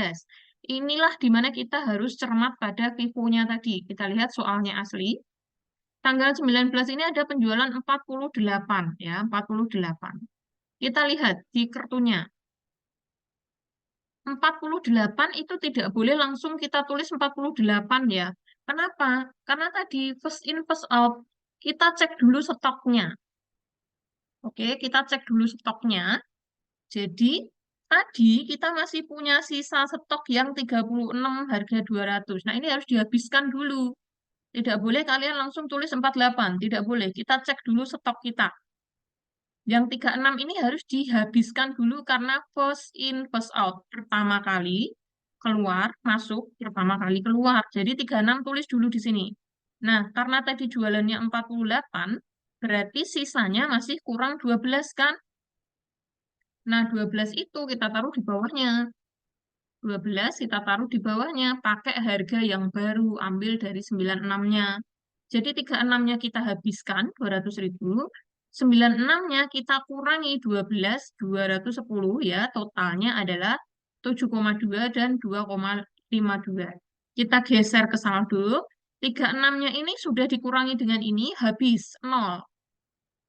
Inilah di mana kita harus cermat pada FIFO-nya tadi. Kita lihat soalnya asli. Tanggal 19 ini ada penjualan 48 ya, 48. Kita lihat di kartunya. 48 itu tidak boleh langsung kita tulis 48 ya. Kenapa? Karena tadi first in first out kita cek dulu stoknya. Oke, kita cek dulu stoknya. Jadi tadi kita masih punya sisa stok yang 36 harga 200. Nah, ini harus dihabiskan dulu. Tidak boleh kalian langsung tulis 48, tidak boleh. Kita cek dulu stok kita. Yang 36 ini harus dihabiskan dulu karena first in, first out. Pertama kali keluar, masuk, pertama kali keluar. Jadi 36 tulis dulu di sini. Nah, karena tadi jualannya 48, berarti sisanya masih kurang 12 kan? Nah, 12 itu kita taruh di bawahnya. 12 kita taruh di bawahnya, pakai harga yang baru, ambil dari 96-nya. Jadi 36-nya kita habiskan, 200.000. 96-nya kita kurangi 12, 210 ya, totalnya adalah 7,2 dan 2,52. Kita geser ke saldo, 36-nya ini sudah dikurangi dengan ini, habis, 0.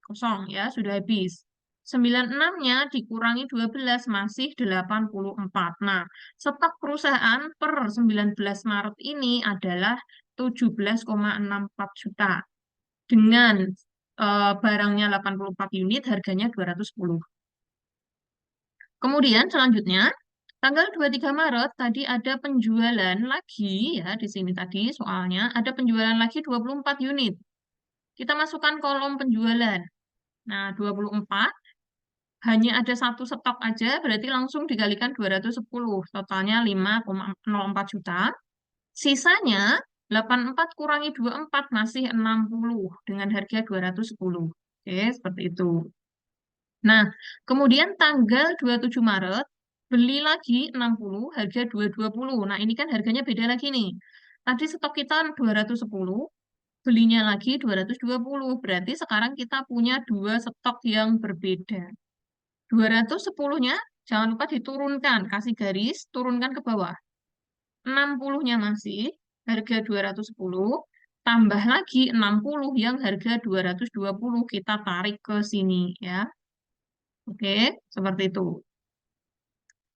Kosong ya, sudah habis. 96-nya dikurangi 12 masih 84. Nah, stok perusahaan per 19 Maret ini adalah 17,64 juta. Dengan barangnya 84 unit, harganya 210. Kemudian selanjutnya, tanggal 23 Maret tadi ada penjualan lagi ya, di sini tadi soalnya ada penjualan lagi 24 unit. Kita masukkan kolom penjualan. Nah, 24 hanya ada satu stok aja, berarti langsung dikalikan 210. Totalnya 5,04 juta. Sisanya 84 kurangi 24 masih 60 dengan harga 210. Oke, seperti itu. Nah, kemudian tanggal 27 Maret beli lagi 60 harga 220. Nah, ini kan harganya beda lagi nih. Tadi stok kita 210, belinya lagi 220. Berarti sekarang kita punya dua stok yang berbeda. 210-nya jangan lupa diturunkan, kasih garis, turunkan ke bawah. 60-nya masih harga 210, tambah lagi 60 yang harga 220 kita tarik ke sini ya. Oke, seperti itu.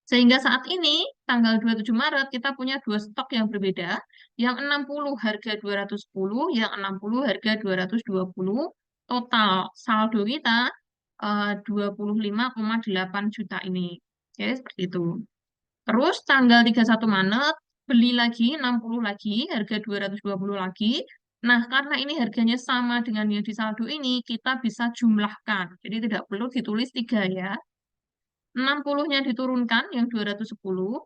Sehingga saat ini, tanggal 27 Maret, kita punya dua stok yang berbeda. Yang 60 harga 210, yang 60 harga 220. Total saldo kita 25,8 juta ini. Oke, seperti itu. Terus tanggal 31 Maret, beli lagi 60 lagi, harga 220 lagi. Nah, karena ini harganya sama dengan yang di saldo ini, kita bisa jumlahkan. Jadi tidak perlu ditulis 3 ya. 60-nya diturunkan yang 210, 60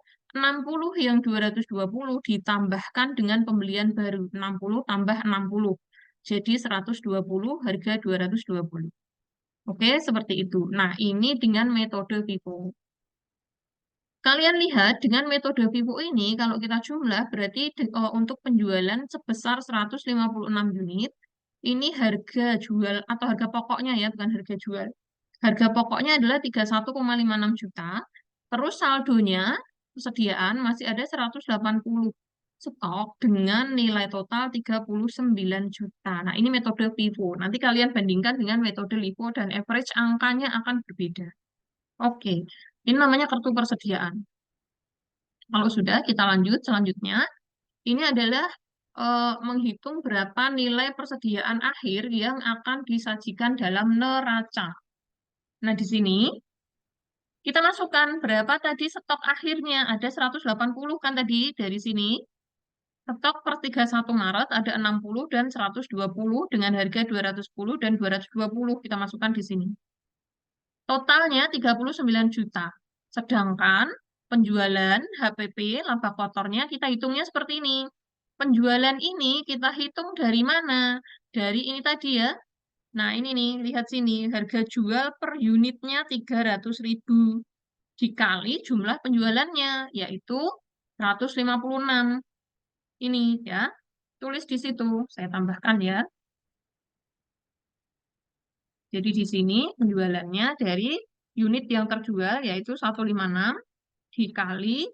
yang 220 ditambahkan dengan pembelian baru. 60 tambah 60. Jadi 120 harga 220. Oke, seperti itu. Nah, ini dengan metode FIFO. Kalian lihat dengan metode FIFO ini, kalau kita jumlah, berarti untuk penjualan sebesar 156 unit, ini harga jual atau harga pokoknya ya, bukan harga jual. Harga pokoknya adalah 31,56 juta, terus saldonya, persediaan masih ada 180 stok dengan nilai total 39 juta. Nah, ini metode FIFO. Nanti kalian bandingkan dengan metode LIFO dan average angkanya akan berbeda. Oke, ini namanya kartu persediaan. Kalau sudah, kita lanjut. Selanjutnya, ini adalah menghitung berapa nilai persediaan akhir yang akan disajikan dalam neraca. Nah, di sini kita masukkan berapa tadi stok akhirnya. Ada 180 kan tadi dari sini. Stok per 31 Maret ada 60 dan 120 dengan harga 210 dan 220 kita masukkan di sini. Totalnya 39 juta. Sedangkan penjualan HPP, laba kotornya, kita hitungnya seperti ini. Penjualan ini kita hitung dari mana? Dari ini tadi ya. Nah, ini nih, lihat sini. Harga jual per unitnya 300.000 dikali jumlah penjualannya, yaitu 156. Ini ya. Tulis di situ. Saya tambahkan ya. Jadi di sini penjualannya dari unit yang terjual yaitu 156 dikali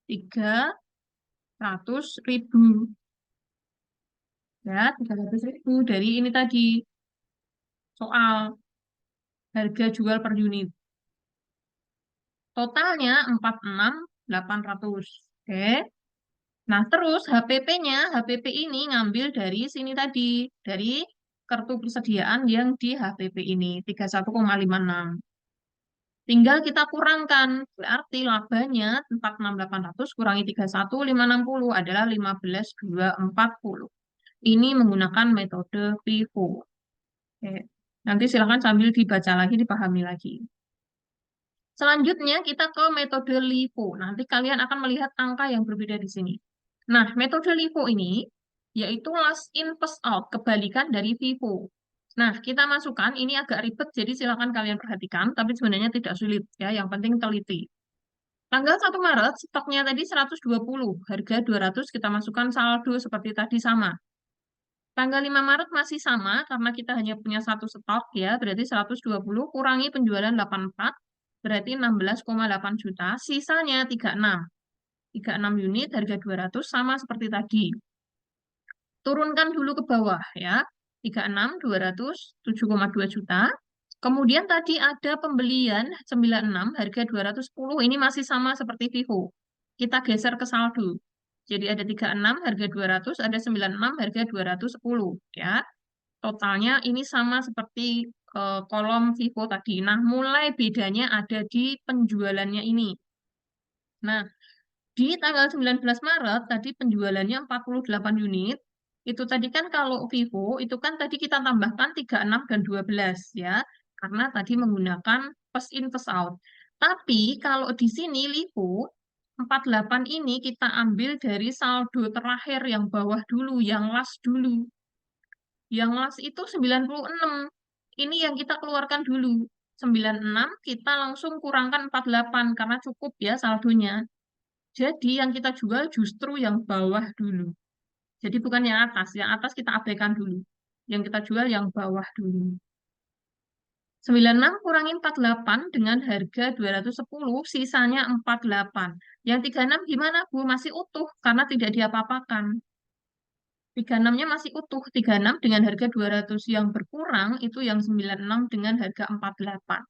300.000. Ya, 300.000 dari ini tadi soal harga jual per unit. Totalnya 46.800. Oke. Nah, terus HPP-nya, HPP ini ngambil dari sini tadi, dari kartu persediaan yang di HPP ini, 31,56. Tinggal kita kurangkan, berarti labanya 46.800 kurangi 31.560 adalah 15.240. Ini menggunakan metode FIFO. Oke. Nanti silakan sambil dibaca lagi, dipahami lagi. Selanjutnya kita ke metode LIFO. Nanti kalian akan melihat angka yang berbeda di sini. Nah, metode LIFO ini yaitu last in first out, kebalikan dari FIFO. Nah, kita masukkan, ini agak ribet, jadi silakan kalian perhatikan, tapi sebenarnya tidak sulit ya, yang penting teliti. Tanggal 1 Maret, stoknya tadi 120, harga 200 kita masukkan saldo seperti tadi sama. Tanggal 5 Maret masih sama, karena kita hanya punya satu stok ya, berarti 120 kurangi penjualan 84, berarti 16,8 juta, sisanya 36. 36 unit, harga 200, sama seperti tadi. Turunkan dulu ke bawah ya, 36, 200, 7,2 juta. Kemudian tadi ada pembelian 96, harga 210, ini masih sama seperti Vivo. Kita geser ke saldo. Jadi ada 36, harga 200, ada 96, harga 210 ya. Totalnya ini sama seperti kolom Vivo tadi. Nah, mulai bedanya ada di penjualannya ini. Nah, di tanggal 19 Maret, tadi penjualannya 48 unit. Itu tadi kan kalau Vivo, itu kan tadi kita tambahkan 36 dan 12 ya. Karena tadi menggunakan first in, first out. Tapi kalau di sini Livo, 48 ini kita ambil dari saldo terakhir yang bawah dulu, yang last dulu. Yang last itu 96. Ini yang kita keluarkan dulu. 96 kita langsung kurangkan 48 karena cukup ya saldonya. Jadi yang kita jual justru yang bawah dulu. Jadi bukan yang atas kita abaikan dulu. Yang kita jual yang bawah dulu. 96 kurangi 48 dengan harga 210, sisanya 48. Yang 36 gimana, Bu? Masih utuh karena tidak diapa-apakan. 36-nya masih utuh. 36 dengan harga 200 yang berkurang, itu yang 96 dengan harga 48.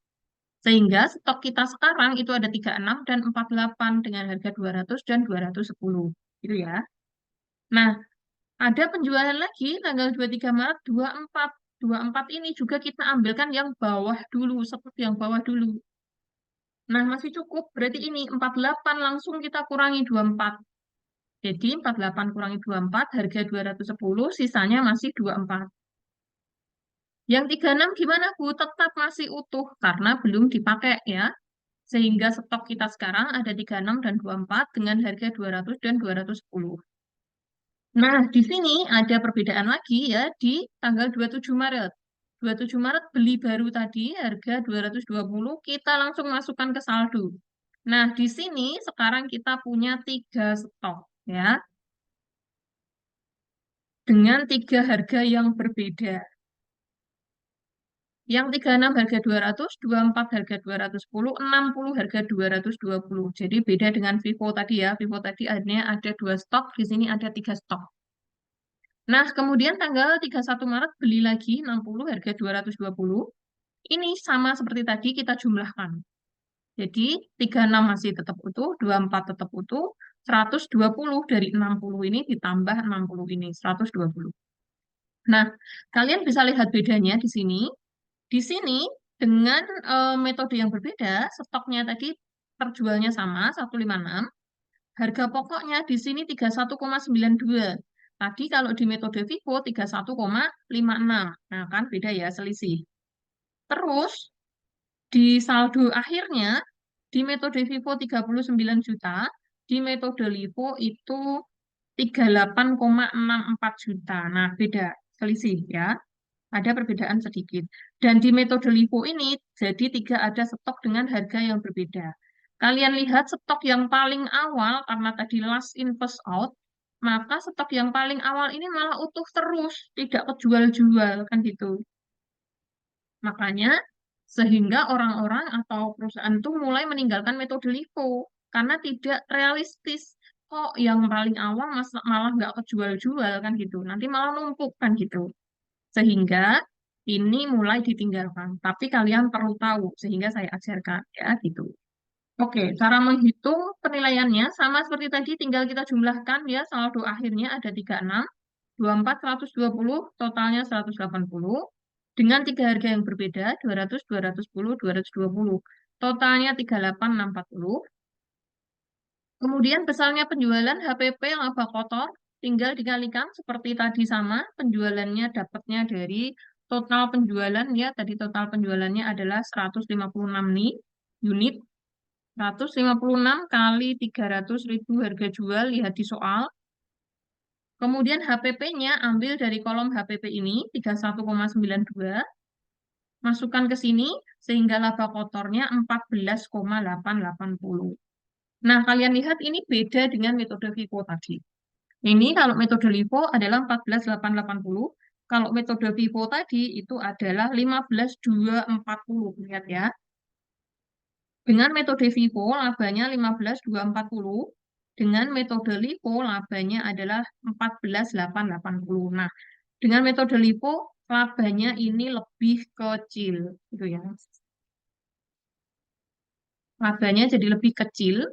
Sehingga stok kita sekarang itu ada 36 dan 48 dengan harga 200 dan 210. Gitu ya. Nah, ada penjualan lagi tanggal 23 Maret 24. 24 ini juga kita ambilkan yang bawah dulu, stok yang bawah dulu. Nah, masih cukup. Berarti ini 48 langsung kita kurangi 24. Jadi 48 kurangi 24, harga 210, sisanya masih 24. Yang 36 gimana, Bu? Tetap masih utuh karena belum dipakai ya. Sehingga stok kita sekarang ada 36 dan 24 dengan harga 200 dan 210. Nah, di sini ada perbedaan lagi ya di tanggal 27 Maret. 27 Maret beli baru tadi harga 220, kita langsung masukkan ke saldo. Nah, di sini sekarang kita punya 3 stok ya, dengan 3 harga yang berbeda. Yang 36 harga 200, 24 harga 210, 60 harga 220. Jadi beda dengan Vivo tadi ya. Vivo tadi ada 2 stok, di sini ada 3 stok. Nah, kemudian tanggal 31 Maret beli lagi 60 harga 220. Ini sama seperti tadi kita jumlahkan. Jadi 36 masih tetap utuh, 24 tetap utuh, 120 dari 60 ini ditambah 60 ini, 120. Nah, kalian bisa lihat bedanya di sini. Di sini dengan metode yang berbeda, stoknya tadi terjualnya sama 156, harga pokoknya di sini 31,92. Tadi kalau di metode Vivo 31,56. Nah, kan beda ya selisih. Terus di saldo akhirnya di metode Vivo 39 juta, di metode Livo itu 38,64 juta. Nah, beda selisih ya. Ada perbedaan sedikit. Dan di metode LIFO ini, jadi ada stok dengan harga yang berbeda. Kalian lihat stok yang paling awal, karena tadi last in first out, maka stok yang paling awal ini malah utuh terus, tidak kejual-jual, kan gitu. Makanya, sehingga orang-orang atau perusahaan itu mulai meninggalkan metode LIFO, karena tidak realistis. Kok yang paling awal malah nggak kejual-jual, kan gitu. Nanti malah numpuk, kan gitu. Sehingga ini mulai ditinggalkan. Tapi kalian perlu tahu, sehingga saya ajarkan ya gitu. Oke, cara menghitung penilaiannya sama seperti tadi, tinggal kita jumlahkan ya, saldo akhirnya ada 36, 24, 120, totalnya 180. Dengan 3 harga yang berbeda, 200, 210, 220. Totalnya 38, 640. Kemudian besarnya penjualan HPP laba kotor tinggal dikalikan seperti tadi sama, penjualannya dapatnya dari total penjualan ya, tadi total penjualannya adalah 156 nih unit, 156 kali 300.000 harga jual, lihat di soal. Kemudian HPP-nya ambil dari kolom HPP ini 31,92, masukkan ke sini sehingga laba kotornya 14,880. Nah, kalian lihat ini beda dengan metode Vivo tadi. Ini kalau metode LIFO adalah 14.880. Kalau metode Vivo tadi itu adalah 15.240. Lihat ya. Dengan metode Vivo labanya 15.240. Dengan metode LIFO labanya adalah 14.880. Nah, dengan metode LIFO labanya ini lebih kecil gitu ya. Labanya jadi lebih kecil.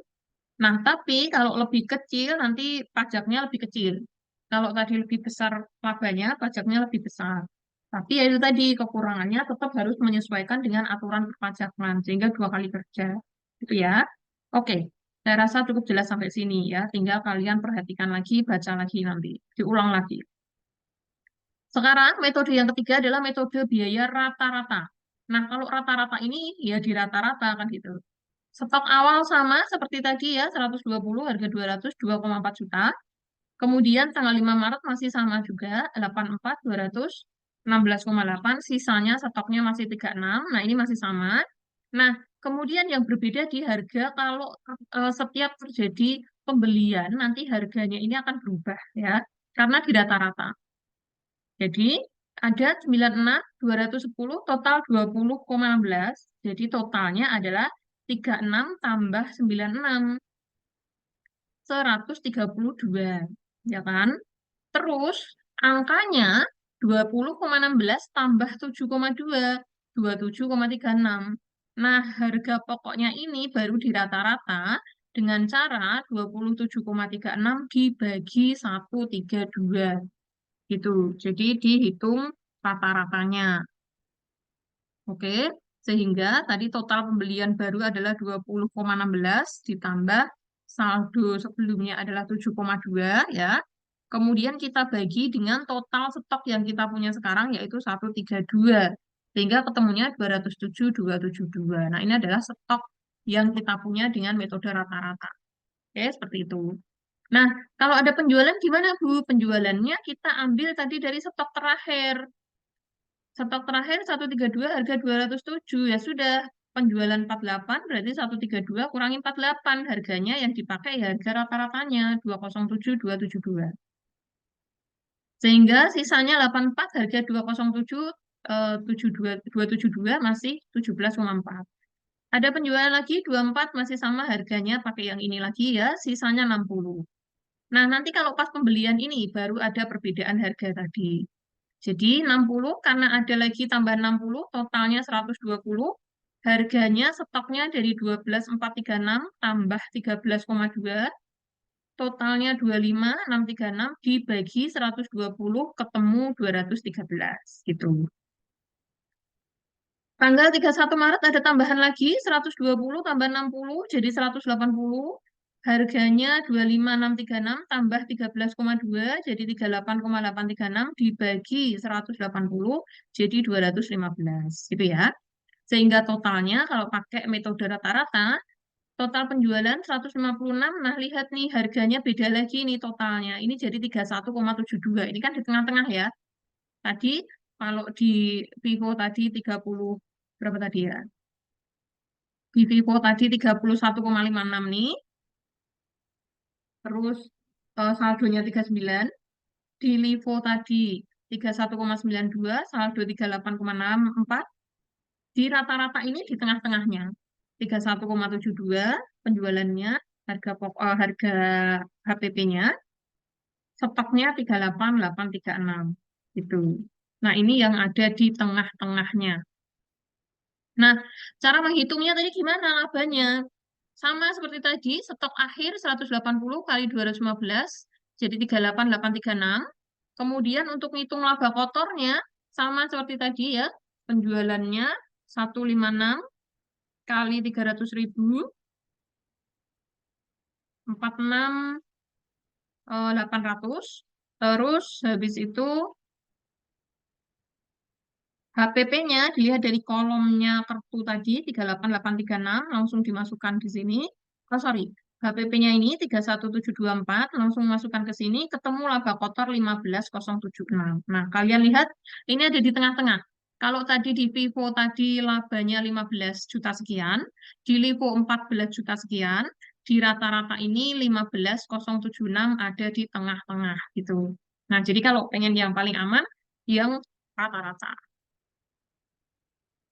Nah, tapi kalau lebih kecil nanti pajaknya lebih kecil. Kalau tadi lebih besar labanya, pajaknya lebih besar. Tapi ya itu tadi kekurangannya tetap harus menyesuaikan dengan aturan perpajakan sehingga 2 kali kerja. Gitu ya. Oke, saya rasa cukup jelas sampai sini ya. Tinggal kalian perhatikan lagi, baca lagi nanti, diulang lagi. Sekarang metode yang ketiga adalah metode biaya rata-rata. Nah, kalau rata-rata ini ya di rata-rata kan gitu. Stok awal sama seperti tadi ya, 120 harga 200, 2,4 juta. Kemudian tanggal 5 Maret masih sama juga, 84, 200, 16,8. Sisanya stoknya masih 36. Nah, ini masih sama. Nah, kemudian yang berbeda di harga kalau setiap terjadi pembelian, nanti harganya ini akan berubah ya, karena di rata-rata. Jadi, ada 96, 210, total 20,16. Jadi, totalnya adalah 36 tambah 96, 132, ya kan? Terus, angkanya 20,16 tambah 7,2, 27,36. Nah, harga pokoknya ini baru di rata-rata dengan cara 27,36 dibagi 132 gitu. Jadi dihitung rata-ratanya. Oke, sehingga tadi total pembelian baru adalah 20,16 ditambah saldo sebelumnya adalah 7,2 ya. Kemudian kita bagi dengan total stok yang kita punya sekarang yaitu 132. Sehingga ketemunya 207, 272. Nah, ini adalah stok yang kita punya dengan metode rata-rata. Oke, seperti itu. Nah, kalau ada penjualan gimana, Bu? Penjualannya kita ambil tadi dari stok terakhir. Stok terakhir 132 harga 207. Ya sudah, penjualan 48 berarti 132 kurangi 48. Harganya yang dipakai ya harga rata-ratanya 207.272. Sehingga sisanya 84 harga 207 272 masih 17,4. Ada penjualan lagi 24 masih sama harganya pakai yang ini lagi ya, sisanya 60. Nah, nanti kalau pas pembelian ini baru ada perbedaan harga tadi. Jadi 60 karena ada lagi tambah 60 totalnya 120. Harganya stoknya dari 12.436 tambah 13,2 totalnya 25.636 dibagi 120 ketemu 213 gitu. Tanggal 31 Maret ada tambahan lagi 120 tambah 60 jadi 180. Harganya 25.636 tambah 13,2 jadi 38,836 dibagi 180 jadi 215 gitu ya. Sehingga totalnya kalau pakai metode rata-rata total penjualan 156. Nah, lihat nih harganya beda lagi nih totalnya. Ini jadi 31,72. Ini kan di tengah-tengah ya. Tadi kalau di Vivo tadi 30 berapa tadi ya? Di Vivo tadi 31,56 nih. Terus saldonya 39. Di Livo tadi 31,92, saldo 38,64. Di rata-rata ini di tengah-tengahnya. 31,72 penjualannya, harga HPP-nya, stoknya 38.836 gitu. Nah, ini yang ada di tengah-tengahnya. Nah, cara menghitungnya tadi gimana labanya? Sama seperti tadi, stok akhir 180 kali 215 jadi 38.836. Kemudian untuk ngitung laba kotornya sama seperti tadi ya. Penjualannya 156 kali 300.000 46 800. Terus habis itu HPP-nya dilihat dari kolomnya kartu tadi 38836 langsung dimasukkan di sini. Oh sorry, HPP-nya ini 31724 langsung masukkan ke sini ketemu laba kotor 15.076. Nah, kalian lihat ini ada di tengah-tengah. Kalau tadi di Vivo tadi labanya 15 juta sekian, di Livo 14 juta sekian, di rata-rata ini 15.076 ada di tengah-tengah gitu. Nah, jadi kalau pengen yang paling aman, yang rata-rata.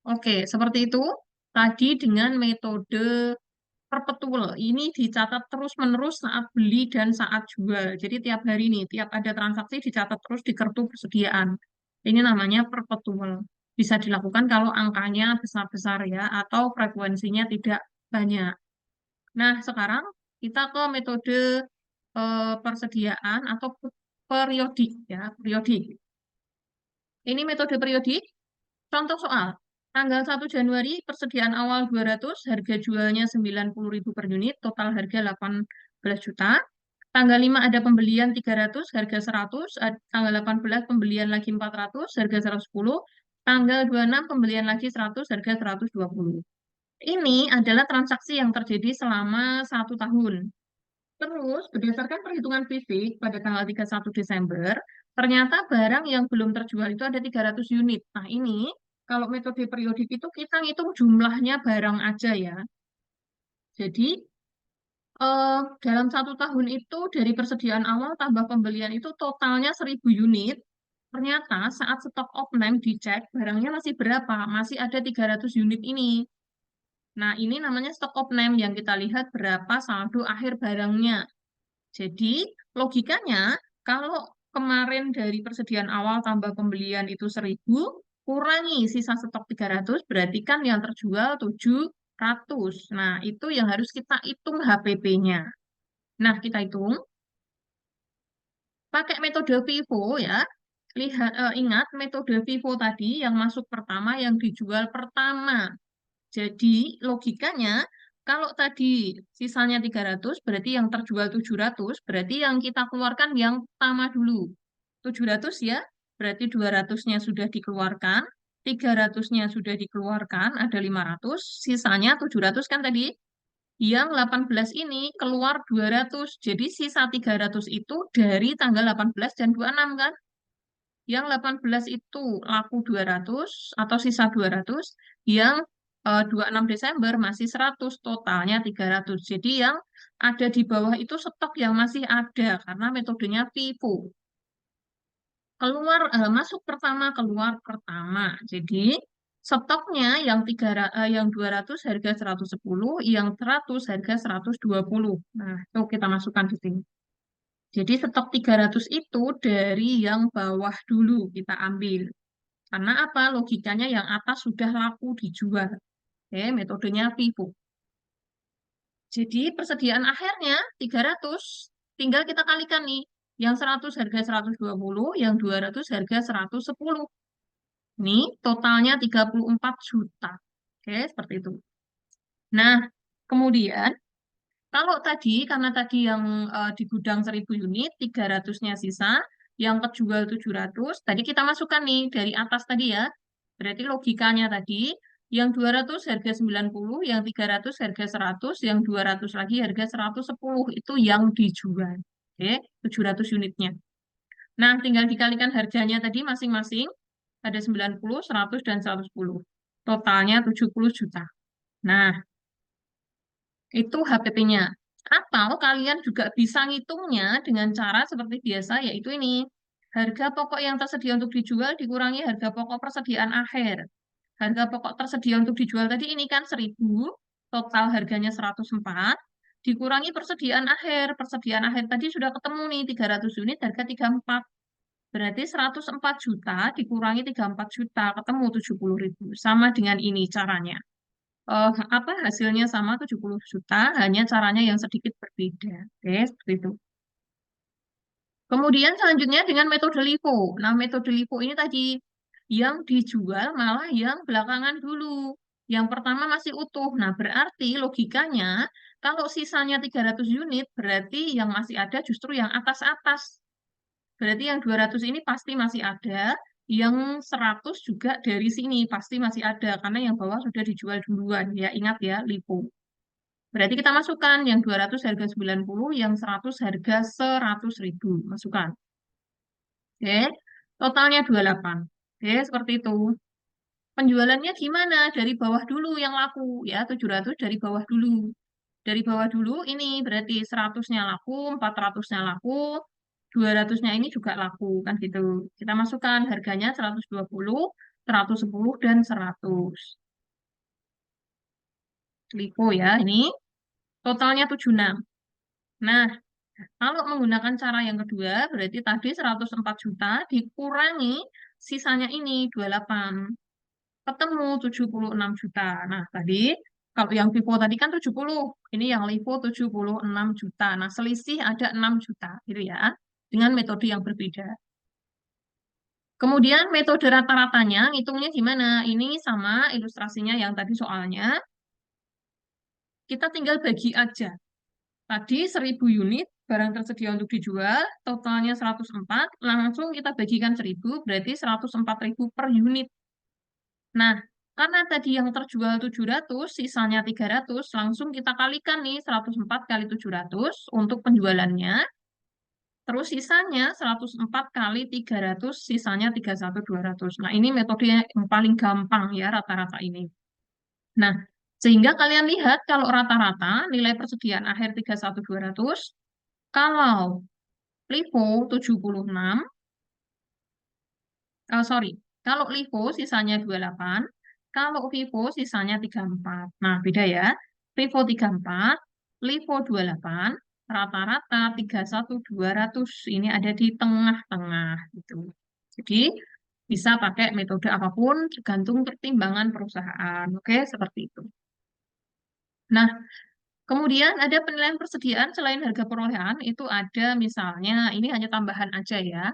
Oke, seperti itu. Tadi dengan metode perpetual. Ini dicatat terus-menerus saat beli dan saat jual. Jadi tiap hari ini, tiap ada transaksi dicatat terus di kartu persediaan. Ini namanya perpetual. Bisa dilakukan kalau angkanya besar-besar ya, atau frekuensinya tidak banyak. Nah, sekarang kita ke metode persediaan atau periodik ya, periodik. Ini metode periodik. Contoh soal, tanggal 1 Januari persediaan awal 200, harga jualnya 90.000 per unit, total harga 18 juta. Tanggal 5 ada pembelian 300, harga 100. Tanggal 18 pembelian lagi 400, harga 110. Tanggal 26 pembelian lagi 100, harga 120. Ini adalah transaksi yang terjadi selama 1 tahun. Terus, berdasarkan perhitungan fisik pada tanggal 31 Desember, ternyata barang yang belum terjual itu ada 300 unit. Nah, ini kalau metode periodik itu kita ngitung jumlahnya barang aja ya. Jadi, dalam 1 tahun itu dari persediaan awal tambah pembelian itu totalnya 1.000 unit. Ternyata saat stok offline dicek, barangnya masih berapa? Masih ada 300 unit ini. Nah, ini namanya stok offline yang kita lihat berapa saldo akhir barangnya. Jadi, logikanya, kalau kemarin dari persediaan awal tambah pembelian itu 1.000, kurangi sisa stok 300, berarti kan yang terjual 700. Nah, itu yang harus kita hitung HPP-nya. Nah, kita hitung pakai metode FIFO ya. Ingat metode FIFO tadi yang masuk pertama, yang dijual pertama. Jadi logikanya kalau tadi sisanya 300 berarti yang terjual 700 berarti yang kita keluarkan yang pertama dulu. 700 ya, berarti 200-nya sudah dikeluarkan, 300-nya sudah dikeluarkan, ada 500, sisanya 700 kan tadi. Yang 18 ini keluar 200. Jadi sisa 300 itu dari tanggal 18 dan 26 kan. Yang 18 itu laku 200 atau sisa 200, yang 26 Desember masih 100, totalnya 300. Jadi yang ada di bawah itu stok yang masih ada karena metodenya FIFO. Masuk pertama, keluar pertama. Jadi stoknya yang 200 harga 110, yang 100 harga 120. Nah, itu kita masukkan di sini. Jadi stok 300 itu dari yang bawah dulu kita ambil. Karena apa? Logikanya yang atas sudah laku dijual. Oke, metodenya FIFO. Jadi persediaan akhirnya 300, tinggal kita kalikan nih. Yang 100 harga 120, yang 200 harga 110. Ini totalnya 34 juta. Oke, seperti itu. Nah, kemudian kalau tadi, karena tadi yang di gudang 1000 unit, 300-nya sisa, yang kejual 700, tadi kita masukkan nih dari atas tadi ya. Berarti logikanya tadi, yang 200 harga 90, yang 300 harga 100, yang 200 lagi harga 110, itu yang dijual. Oke, 700 unitnya. Nah, tinggal dikalikan harganya tadi masing-masing, ada 90, 100, dan 110. Totalnya 70 juta. Nah, itu HPP-nya. Atau kalian juga bisa ngitungnya dengan cara seperti biasa, yaitu ini. Harga pokok yang tersedia untuk dijual dikurangi harga pokok persediaan akhir. Harga pokok tersedia untuk dijual tadi ini kan 1000, total harganya 104, dikurangi persediaan akhir. Persediaan akhir tadi sudah ketemu nih, 300 unit harga 34. Berarti 104 juta dikurangi 34 juta, ketemu 70.000. Sama dengan ini caranya. Hasilnya sama 70 juta, hanya caranya yang sedikit berbeda. Oke, seperti itu. Kemudian selanjutnya dengan metode LIFO. Nah, metode LIFO ini tadi yang dijual malah yang belakangan dulu. Yang pertama masih utuh. Nah, berarti logikanya kalau sisanya 300 unit, berarti yang masih ada justru yang atas-atas. Berarti yang 200 ini pasti masih ada, yang 100 juga dari sini pasti masih ada, karena yang bawah sudah dijual duluan. Ya, ingat ya, LIFO. Berarti kita masukkan yang 200 harga 90, yang 100 harga 100.000. Masukkan. Oke, totalnya 28. Oke, seperti itu. Penjualannya gimana? Dari bawah dulu yang laku, ya, 700 dari bawah dulu. Dari bawah dulu ini berarti 100-nya laku, 400-nya laku, 200-nya ini juga laku, kan gitu. Kita masukkan harganya 120, 110, dan 100. LIFO ya, ini totalnya 76. Nah, kalau menggunakan cara yang kedua, berarti tadi 104 juta dikurangi sisanya ini 28. Ketemu 76 juta. Nah, tadi kalau yang Vivo tadi kan 70, ini yang Livo 76 juta. Nah, selisih ada 6 juta gitu ya, dengan metode yang berbeda. Kemudian metode rata-ratanya, ngitungnya gimana? Ini sama ilustrasinya yang tadi soalnya. Kita tinggal bagi aja. Tadi 1000 unit barang tersedia untuk dijual, totalnya 104, langsung kita bagikan 1000, berarti 104.000 per unit. Nah, karena tadi yang terjual 700, sisanya 300, langsung kita kalikan nih 104 kali 700 untuk penjualannya. Terus sisanya 104 kali 300, sisanya 31.200. Nah, ini metode yang paling gampang ya rata-rata ini. Nah, sehingga kalian lihat kalau rata-rata nilai persediaan akhir 31.200, kalau LIFO 76, sorry, kalau LIFO sisanya 28, kalau Vivo sisanya 34. Nah, beda ya. Vivo 34, LIFO 28, rata-rata 31.200. Ini ada di tengah-tengah gitu. Jadi, bisa pakai metode apapun tergantung pertimbangan perusahaan. Oke, seperti itu. Nah, kemudian ada penilaian persediaan selain harga perolehan, itu ada misalnya, ini hanya tambahan aja ya.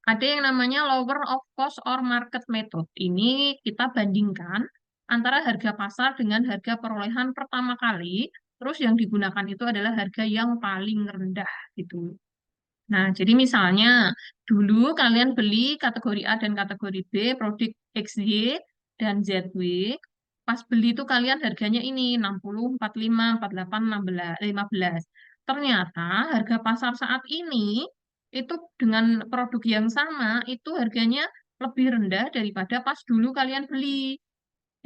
Ada yang namanya lower of cost or market method. Ini kita bandingkan antara harga pasar dengan harga perolehan pertama kali, terus yang digunakan itu adalah harga yang paling rendah gitu. Nah, jadi misalnya dulu kalian beli kategori A dan kategori B, produk XY dan ZW. Pas beli itu kalian harganya ini 60, 45, 48, 16, 15. Ternyata harga pasar saat ini itu dengan produk yang sama itu harganya lebih rendah daripada pas dulu kalian beli.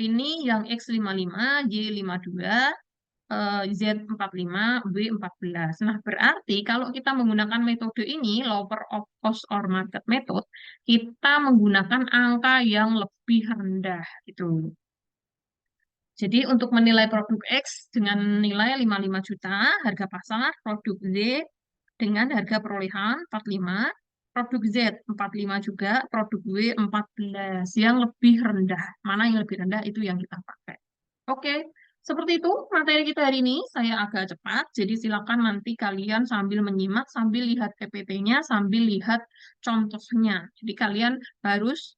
Ini yang X55, Y52, Z45, W14. Nah, berarti kalau kita menggunakan metode ini, lower of cost or market method, kita menggunakan angka yang lebih rendah gitu. Jadi untuk menilai produk X dengan nilai 55 juta, harga pasar, produk Z dengan harga perolehan 45, produk Z 45 juga, produk W 14 yang lebih rendah. Mana yang lebih rendah itu yang kita pakai. Oke, seperti itu materi kita hari ini. Saya agak cepat, jadi silakan nanti kalian sambil menyimak, sambil lihat PPT-nya, sambil lihat contohnya. Jadi kalian harus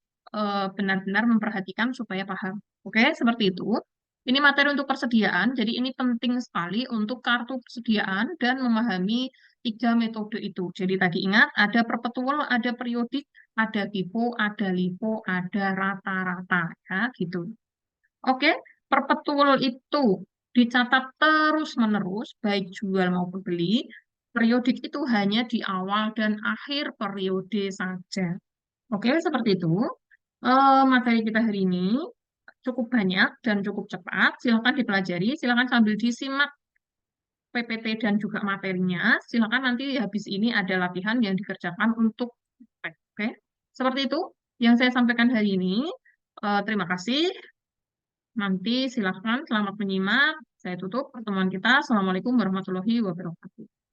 benar-benar memperhatikan supaya paham. Oke, seperti itu. Ini materi untuk persediaan, jadi ini penting sekali untuk kartu persediaan dan memahami tiga metode itu. Jadi tadi ingat, ada perpetual, ada periodik, ada FIFO, ada LIFO, ada rata-rata, ya gitu. Oke, perpetual itu dicatat terus-menerus, baik jual maupun beli. Periodik itu hanya di awal dan akhir periode saja. Oke, seperti itu. Materi kita hari ini cukup banyak dan cukup cepat. Silakan dipelajari, silakan sambil disimak PPT dan juga materinya. Silakan nanti habis ini ada latihan yang dikerjakan untuk praktek. Oke, seperti itu yang saya sampaikan hari ini. Terima kasih. Nanti silakan selamat menyimak. Saya tutup pertemuan kita. Assalamualaikum warahmatullahi wabarakatuh.